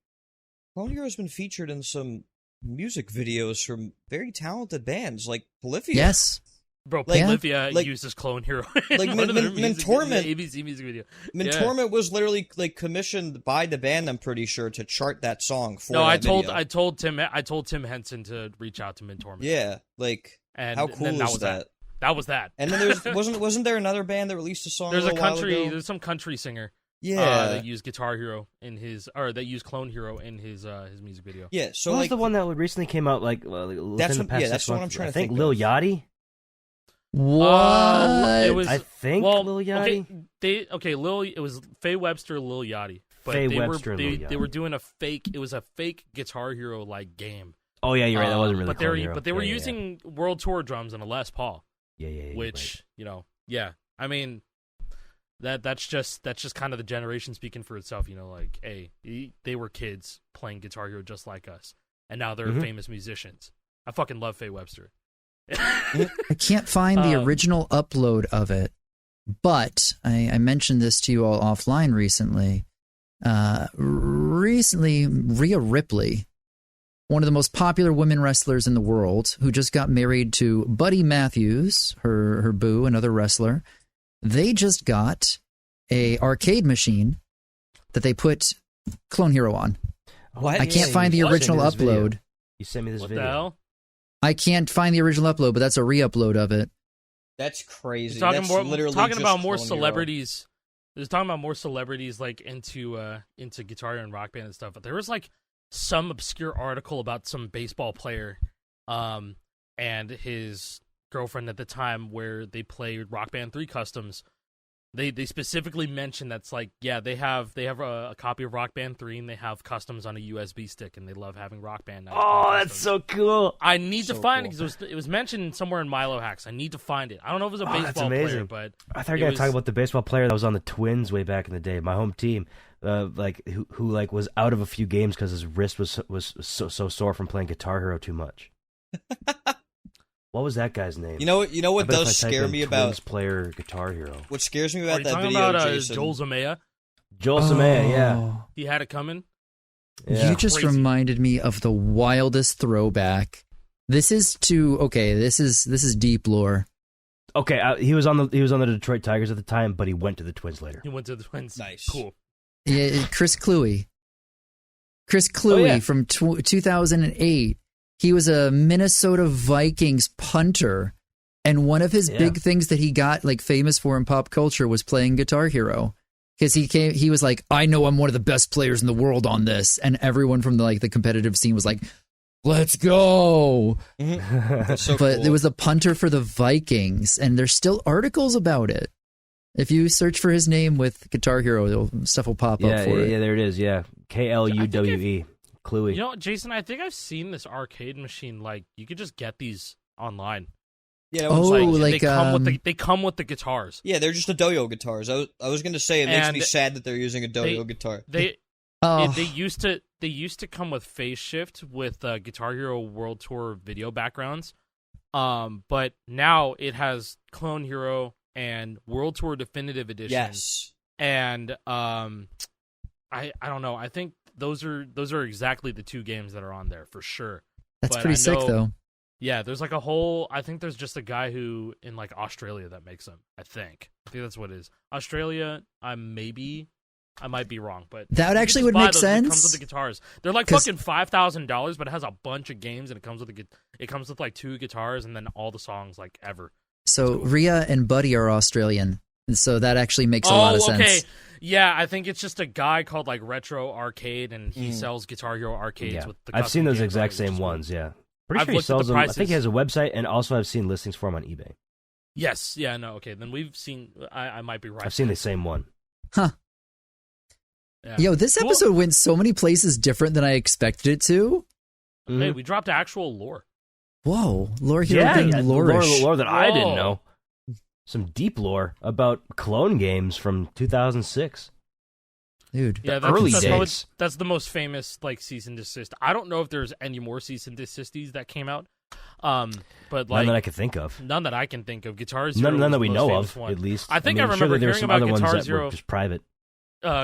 Clone Hero's been featured in some music videos from very talented bands like Polyphia. Yes. Bro, Like- Polyphia uses Clone Hero. In Like one of their music, Mintorment- the ABC music video. Mintorment was literally like commissioned by the band, I'm pretty sure, to chart that song for No, that video. I told Tim Henson to reach out to Mintorment. Yeah, like And how then cool that is was that? That was that. And then there's wasn't there another band that released a song? There's a while country. ago? There's some country singer. Yeah, That used Guitar Hero in his, or that used Clone Hero in his music video. yeah. So What was like the one that recently came out within That's the what- past yeah, 6 that's what I'm months? trying I to think think Lil of. Yachty. What? It was. I think Lil Yachty. It was Faye Webster, Lil Yachty. But Faye they Webster were and they, Lil they were Yachty. doing a fake. It was a fake Guitar Hero like game. Oh yeah, you're right. That wasn't really. But Clone Hero. they were Yeah, yeah, using World Tour drums and a Les Paul, yeah, yeah, which I mean, that's just kind of the generation speaking for itself. Like, hey, they were kids playing Guitar Hero just like us, and now they're famous musicians. I fucking love Faye Webster. I can't find the original upload of it, but I mentioned this to you all offline recently. Rhea Ripley, one of the most popular women wrestlers in the world, who just got married to Buddy Matthews, her boo, another wrestler. They just got a arcade machine that they put Clone Hero on. What? I can't find the You sent me original this video. upload. You sent me this What video. the hell? I can't find the original upload, but that's a re-upload of it. That's crazy. Talking That's more, literally talking just about more Clone Hero. celebrities. There's talking about more celebrities like into Guitar Hero and Rock Band and stuff. But there was like some obscure article about some baseball player, and his girlfriend at the time where they played Rock Band 3 customs. They specifically mentioned that's like, yeah, they have a copy of Rock Band 3 and they have customs on a USB stick and they love having Rock Band. Now Oh, that's so cool. I need to So find cool. it because it was mentioned somewhere in Milo Hacks. I need to find it. I don't know if it was a Oh, that's baseball player, amazing. but I thought you it were gonna was- talk about the baseball player that was on the Twins way back in the day, my home team. Who was out of a few games because his wrist was so sore from playing Guitar Hero too much. What was that guy's name? You know what I bet if does I type scare in me Twins about player Guitar Hero. what scares me Are about you that talking video, about Jason? Joel Zamea? Joel Samea, yeah. Oh. He had it coming. Yeah. You just Crazy. reminded me of the wildest throwback. This is deep lore. Okay, he was on the Detroit Tigers at the time, but he went to the Twins later. He went to the Twins. Nice. Cool. Yeah, Chris Cluey. yeah. From 2008. He was a Minnesota Vikings punter, and one of his big things that he got like famous for in pop culture was playing Guitar Hero. Because he was like, I know I'm one of the best players in the world on this, and everyone from the competitive scene was like, let's go. That's so But cool. there was a punter for the Vikings, and there's still articles about it. If you search for his name with Guitar Hero, stuff will pop up for it. Yeah, there it is. Yeah, KLUWE, Cluey. You know, Jason, I think I've seen this arcade machine. Like, you could just get these online. Yeah, it Oh, was Like, like, they come with the guitars. yeah, they're just the Doyo guitars. I was gonna say it makes And me sad that they're using a Doyo guitar. They Oh, they used to come with Phase Shift with Guitar Hero World Tour video backgrounds. But now it has Clone Hero and World Tour Definitive Edition. Yes. And I don't know. I think those are exactly the two games that are on there for sure. that's but pretty I sick, know- though. Yeah, there's like a whole. I think there's just a guy who in like Australia that makes them. I think that's what it is. Australia. I might be wrong, but That you can actually just would buy make those. sense. It comes with the guitars. They're like 'Cause- fucking $5,000, but it has a bunch of games and it comes with like 2 guitars and then all the songs like ever. So Rhea and Buddy are Australian, and so that actually makes a lot of sense. okay. Yeah, I think it's just a guy called like Retro Arcade, and he sells Guitar Hero arcades Yeah, with the. I've seen custom those games exact on it, which same is ones. cool. Yeah, pretty I've sure he looked at sells the them. I think he prices. has a website, and also I've seen listings for them on eBay. Yes. Yeah. No. Okay. Then we've seen. I might be right. I've seen the same one. Huh. Yeah. Yo, this Cool. episode went so many places different than I expected it to. Hey, we dropped actual lore. Whoa, lore hero Yeah, being yeah, lore-ish. lore that I didn't Whoa. know. Some deep lore about clone games from 2006. Dude. Yeah, early that's days. probably- that's the most famous like cease and desist. I don't know if there's any more cease and desists that came out, But None like that I could think of. none that I can think of. Guitar Zero, none was that we the most know famous of, one. at least. I think I mean, remember surely there were hearing some about other Guitar ones that Zero. were just private.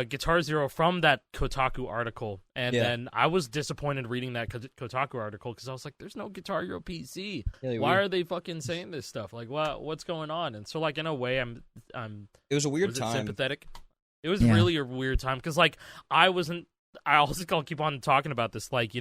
Guitar Zero from that Kotaku article, and Yeah. then I was disappointed reading that Kotaku article because I was like, "There's no Guitar Hero PC. Yeah, Why are they fucking saying this stuff? Like, what's going on?" And so, like, in a way, I'm It was a weird was it time. sympathetic. It was Yeah. really a weird time because, like, I wasn't. I also gonna keep on talking about this. Like,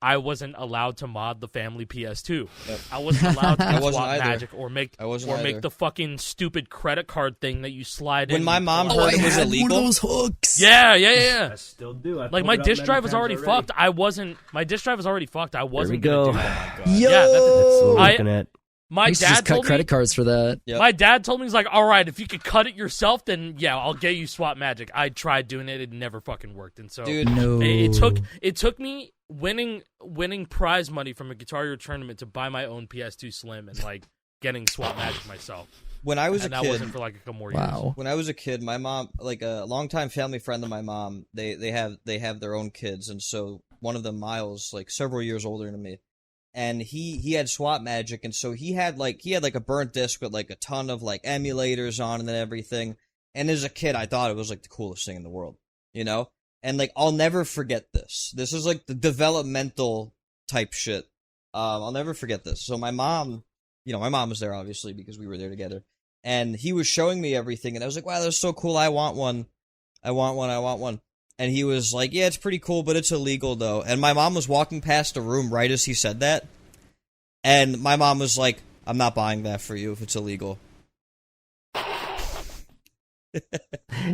I wasn't allowed to mod the family PS2. Yep. I wasn't allowed I to wasn't swap either. magic or make I wasn't either. make the fucking stupid credit card thing that you slide in. When my mom Oh, heard it was had illegal. one of those hooks. yeah. I still do. Like my disk drive was already fucked. My disk drive was already fucked. I wasn't we go. gonna do that. Yo, Yeah, that's what I- we're looking at. My I used to dad just cut told me. credit cards for that. Yep. My dad told me, he's like, "All right, if you could cut it yourself, then yeah, I'll get you swap magic." I tried doing it; it never fucking worked. And so Dude, No, it took me winning prize money from a Guitar Hero tournament to buy my own PS2 Slim and like getting swap magic myself. when I was And a that kid, wasn't for like a couple more years. wow. when I was a kid, my mom, like a longtime family friend of my mom, they have their own kids, and so one of them, Miles, like several years older than me, and he had swap magic, and so he had like a burnt disc with like a ton of like emulators on it and everything. And as a kid, I thought it was like the coolest thing in the world, And like I'll never forget this. This is like the developmental type shit. I'll never forget this. So my mom, my mom was there obviously because we were there together. And he was showing me everything, and I was like, wow, that's so cool. I want one. And he was like, yeah, it's pretty cool, but it's illegal, though. And my mom was walking past the room right as he said that. And my mom was like, I'm not buying that for you if it's illegal.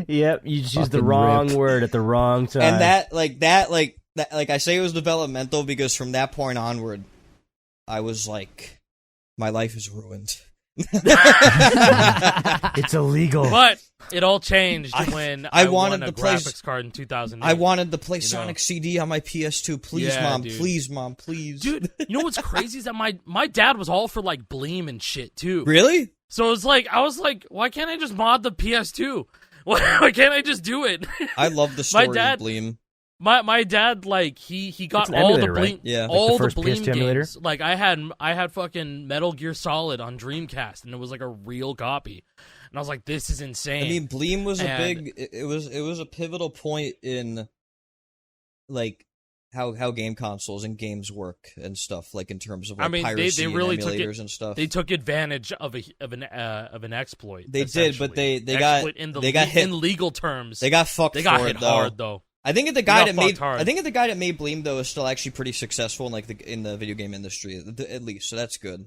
Yep, you just used the Fucking wrong rip. word at the wrong time. And that, I say it was developmental because from that point onward, I was like, my life is ruined. It's illegal. But it all changed when I I wanted won a to play- graphics card in 2008. I wanted to play You know. Sonic CD on my PS2. Please, Yeah, Mom. dude. Please, Mom. Please. Dude, you know what's crazy is that my dad was all for like Bleem and shit too. Really? So it's like I was like, why can't I just mod the PS2? Why can't I just do it? I love the story dad- of Bleem. My dad like he got It's an all emulator, the Bleem right? Yeah. Like the all the first Bleem PS2 emulator? games. Like I had fucking Metal Gear Solid on Dreamcast and it was like a real copy. And I was like, this is insane. I mean, Bleem was a And- big. It was a pivotal point in, like, how game consoles and games work and stuff. Like in terms of like I mean, they piracy really and took it- emulators and stuff. they took advantage of an exploit. They did, but essentially. they got- Exploit in the they got hit- in legal terms. They got fucked They got for hit it though. hard though. I think that the got guy that made fucked hard. I think that the guy that made Bleem though is still actually pretty successful in like in the video game industry at least. So that's good.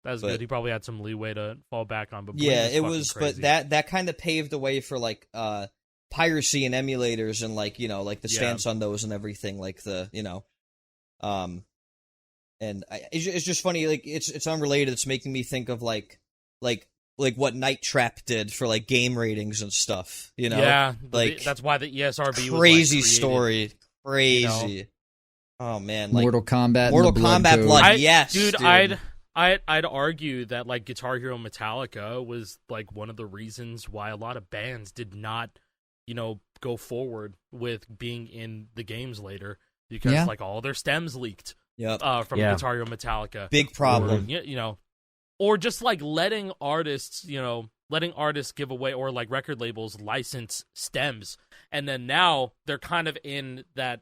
That's But- good. He probably had some leeway to fall back on. But Bleem Yeah, is it fucking was, crazy. but that kind of paved the way for like piracy and emulators and like like the Yeah. stance on those and everything, like the and it's just funny, like it's unrelated. It's making me think of like what Night Trap did for like game ratings and stuff. yeah, like, that's why the ESRB was crazy like, created. story, crazy. Oh man, like Mortal Kombat. and Mortal the Blood Kombat Code. Blood. Yes, dude, dude. I'd argue that like Guitar Hero Metallica was like one of the reasons why a lot of bands did not, go forward with being in the games later because Yeah. like all their stems leaked Yep, from Yeah. Guitar Hero Metallica. big problem. Or, or just like letting artists give away or like record labels license stems, and then now they're kind of in that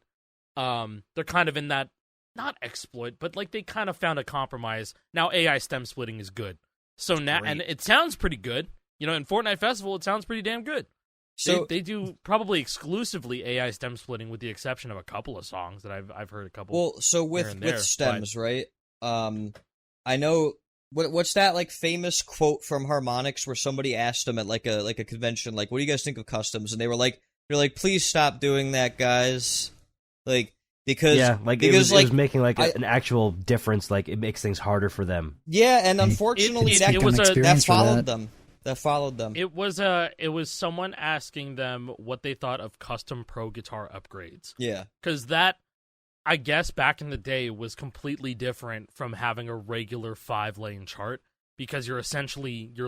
not exploit, but like they kind of found a compromise. Now AI stem splitting is good, so now Great. and it sounds pretty good. In Fortnite Festival, it sounds pretty damn good. So They do probably exclusively AI stem splitting, with the exception of a couple of songs that I've heard a couple. well, so here with and there, stems, right? I know what's that like famous quote from Harmonix where somebody asked them at like a convention, like, what do you guys think of customs? And they're like, please stop doing that, guys. Like, because yeah, like because it was making like I- an actual difference. Like it makes things harder for them. yeah, and unfortunately it was a- that experience for followed that. them. That followed them. It was someone asking them what they thought of custom pro guitar upgrades. Yeah, Because that, I guess, back in the day was completely different from having a regular 5-lane chart, because you're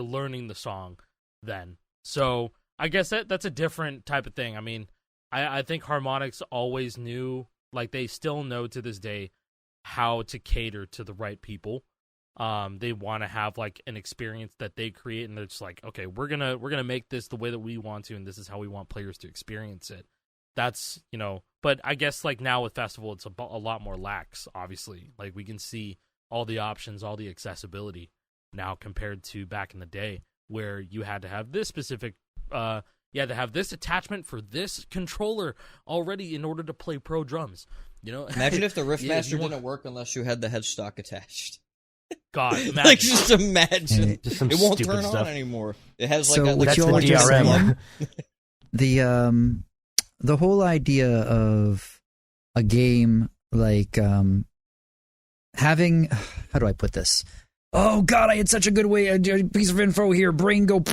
learning the song then. So I guess that's a different type of thing. I mean, I think Harmonix always knew, like they still know to this day, how to cater to the right people. They want to have like an experience that they create, and they're just like, okay, we're gonna make this the way that we want to, and this is how we want players to experience it. That's, but I guess like now with Festival, it's a lot more lax. Obviously, like we can see all the options, all the accessibility now compared to back in the day where you had to have this specific, you had to have this attachment for this controller already in order to play pro drums. Imagine if the Riffmaster didn't work unless you had the headstock attached. God, imagine. Like, just imagine. Just some It won't stupid turn stuff. on anymore. It has like So a what That's you the all just DRM. said, the whole idea of a game like having, how do I put this? Oh God, I had such a good way, a piece of info here, brain go.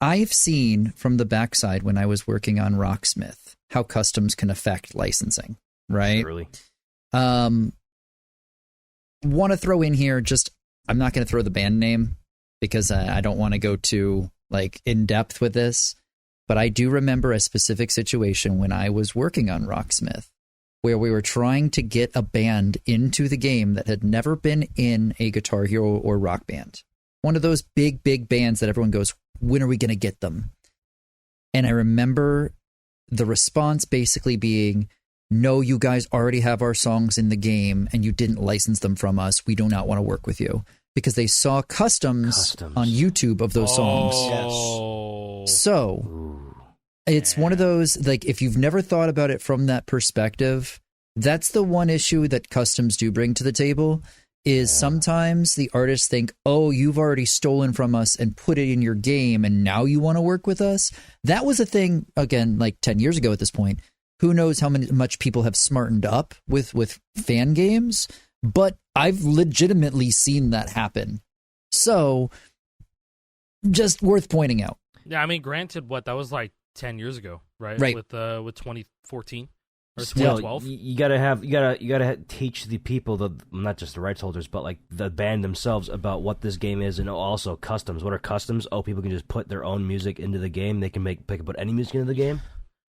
I've seen from the backside when I was working on Rocksmith how customs can affect licensing, right? Really. Want to throw in here, just I'm not going to throw the band name because I don't want to go too like in depth with this, but I do remember a specific situation when I was working on Rocksmith where we were trying to get a band into the game that had never been in a Guitar Hero or Rock Band. One of those big bands that everyone goes, when are we going to get them? And I remember the response basically being, no, you guys already have our songs in the game and you didn't license them from us. We do not want to work with you. Because they saw customs on YouTube of those songs. Yes. So it's one of those, like, if you've never thought about it from that perspective, that's the one issue that customs do bring to the table, is sometimes the artists think, oh, you've already stolen from us and put it in your game and now you want to work with us. That was a thing, again, like 10 years ago at this point. Who knows how much people have smartened up with fan games, but I've legitimately seen that happen. So, just worth pointing out. Yeah, I mean, granted, that was like 10 years ago, right? Right. With 2014 or Still, 2012. you gotta teach the people, not just the rights holders, but like the band themselves about what this game is, and also customs. What are customs? Oh, people can just put their own music into the game. They can put any music into the game.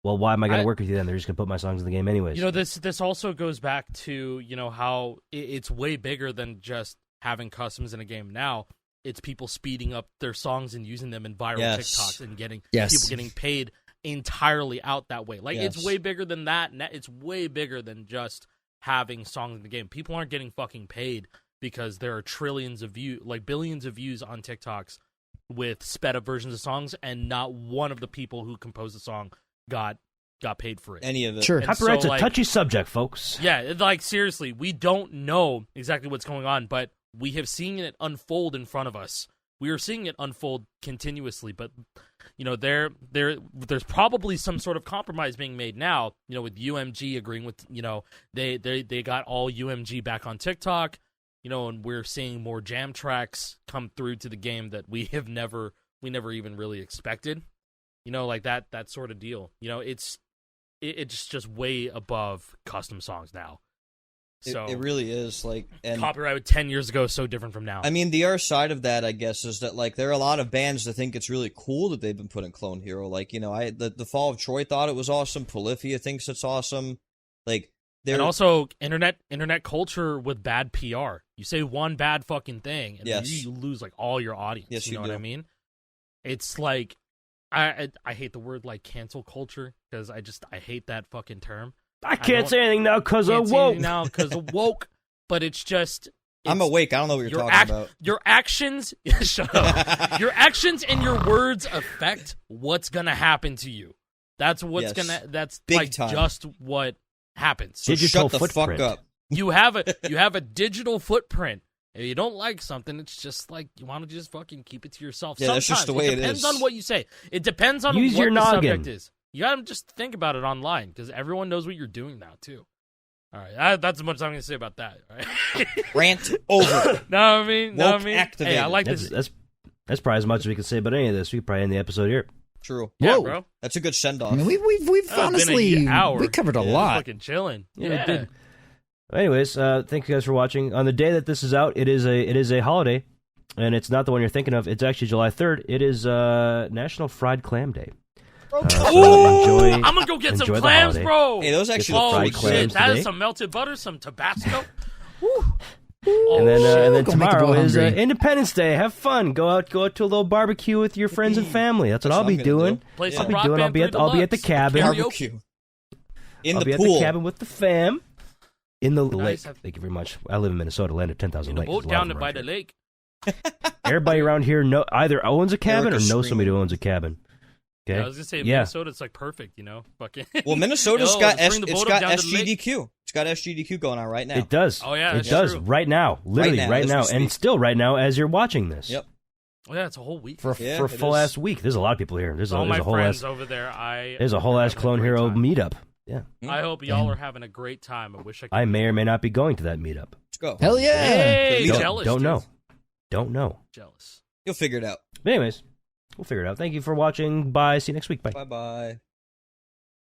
Well, why am I going to work with you then? They're just going to put my songs in the game anyways. This also goes back to, how it's way bigger than just having customs in a game now. It's people speeding up their songs and using them in viral TikToks and getting people getting paid entirely out that way. Like, it's way bigger than that. It's way bigger than just having songs in the game. People aren't getting fucking paid because there are trillions of views, like billions of views on TikToks with sped up versions of songs, and not one of the people who composed the song got paid for it. Any of it. Sure. Copyright's a touchy subject, folks. Yeah, like, seriously, we don't know exactly what's going on, but we have seen it unfold in front of us. We are seeing it unfold continuously, but there's probably some sort of compromise being made now, with UMG agreeing with, they got all UMG back on TikTok, and we're seeing more jam tracks come through to the game that we never even really expected. Like that sort of deal. It's just way above custom songs now. So it really is, like, and copyright 10 years ago is so different from now. I mean, the other side of that, I guess, is that, like, there are a lot of bands that think it's really cool that they've been putting Clone Hero. Like, the Fall of Troy thought it was awesome. Polyphia thinks it's awesome. Like, and also internet culture with bad PR. You say one bad fucking thing, and you lose like all your audience. Yes, you know do. what I mean? It's like I hate the word like cancel culture because I hate that fucking term. I can't say anything now because of woke. But it's just I'm awake. I don't know what you're talking about. Your actions, shut up. Your actions and your words affect what's gonna happen to you. That's what's gonna. That's big like time. Just what happens. So Digital shut the footprint. fuck up. You have a digital footprint. If you don't like something, it's just like you want to just fucking keep it to yourself. Yeah, that's just the way it is. It depends on what you say. It depends on Use what your the noggin. subject is. You gotta just think about it online because everyone knows what you're doing now too. All right, that's as much as I'm gonna say about that. All right? Rant over. No, I mean, Activated. Hey, I like this. That's probably as much as we can say about any of this. We could probably end the episode here. True. Yeah, Whoa. bro. That's a good send off. I mean, we've honestly been an hour. we covered a Yeah, lot. Fucking chilling. Yeah, Yeah. we did. Anyways, thank you guys for watching. On the day that this is out, it is a holiday, and it's not the one you're thinking of. It's actually July 3rd. It is National Fried Clam Day. Enjoy. I'm gonna go get some enjoy the clams, holiday. bro. Hey, those actually the look Oh fried pretty clams good. shit, that today. is some melted butter, some Tabasco. And then Gonna make tomorrow you is hungry. Independence Day. Have fun. Go out to a little barbecue with your friends and family. That's what I'll That's be what I'm gonna doing. do. Play Yeah. some I'll be rock doing. band I'll be at the Deluxe. cabin. Karaoke. Barbecue. In I'll the be at pool. the cabin with the fam. In the Nice. lake. Thank you very much. I live in Minnesota, land of 10,000 In the lakes. boat There's a lot down of them by around the here. lake. Everybody around here either owns a cabin or Eric is knows somebody who screaming. owns a cabin. Okay. Yeah, I was gonna say in Yeah. Minnesota, it's like perfect, you know. Fucking. Well, Minnesota's Yo, got just bring the it's boat got up down to the lake. SGDQ. It's got SGDQ going on right now. It does. Oh, yeah, it that's does true. right now. Literally Right now, right as now, we and speak. still right now as you're watching this. Yep. Oh, yeah, it's a whole week. For Yeah, for a it full is. ass week. There's a lot of people here. There's all a my whole friends ass over there. there's a whole ass Clone Hero meetup. Yeah. I hope y'all are having a great time. I wish I could. I may or may not be going to that meetup. Let's go. Hell yeah! Hey, Don't- jealous. Don't dude. know. Don't know. Jealous. You'll figure it out. But anyways, we'll figure it out. Thank you for watching. Bye. See you next week. Bye. Bye bye.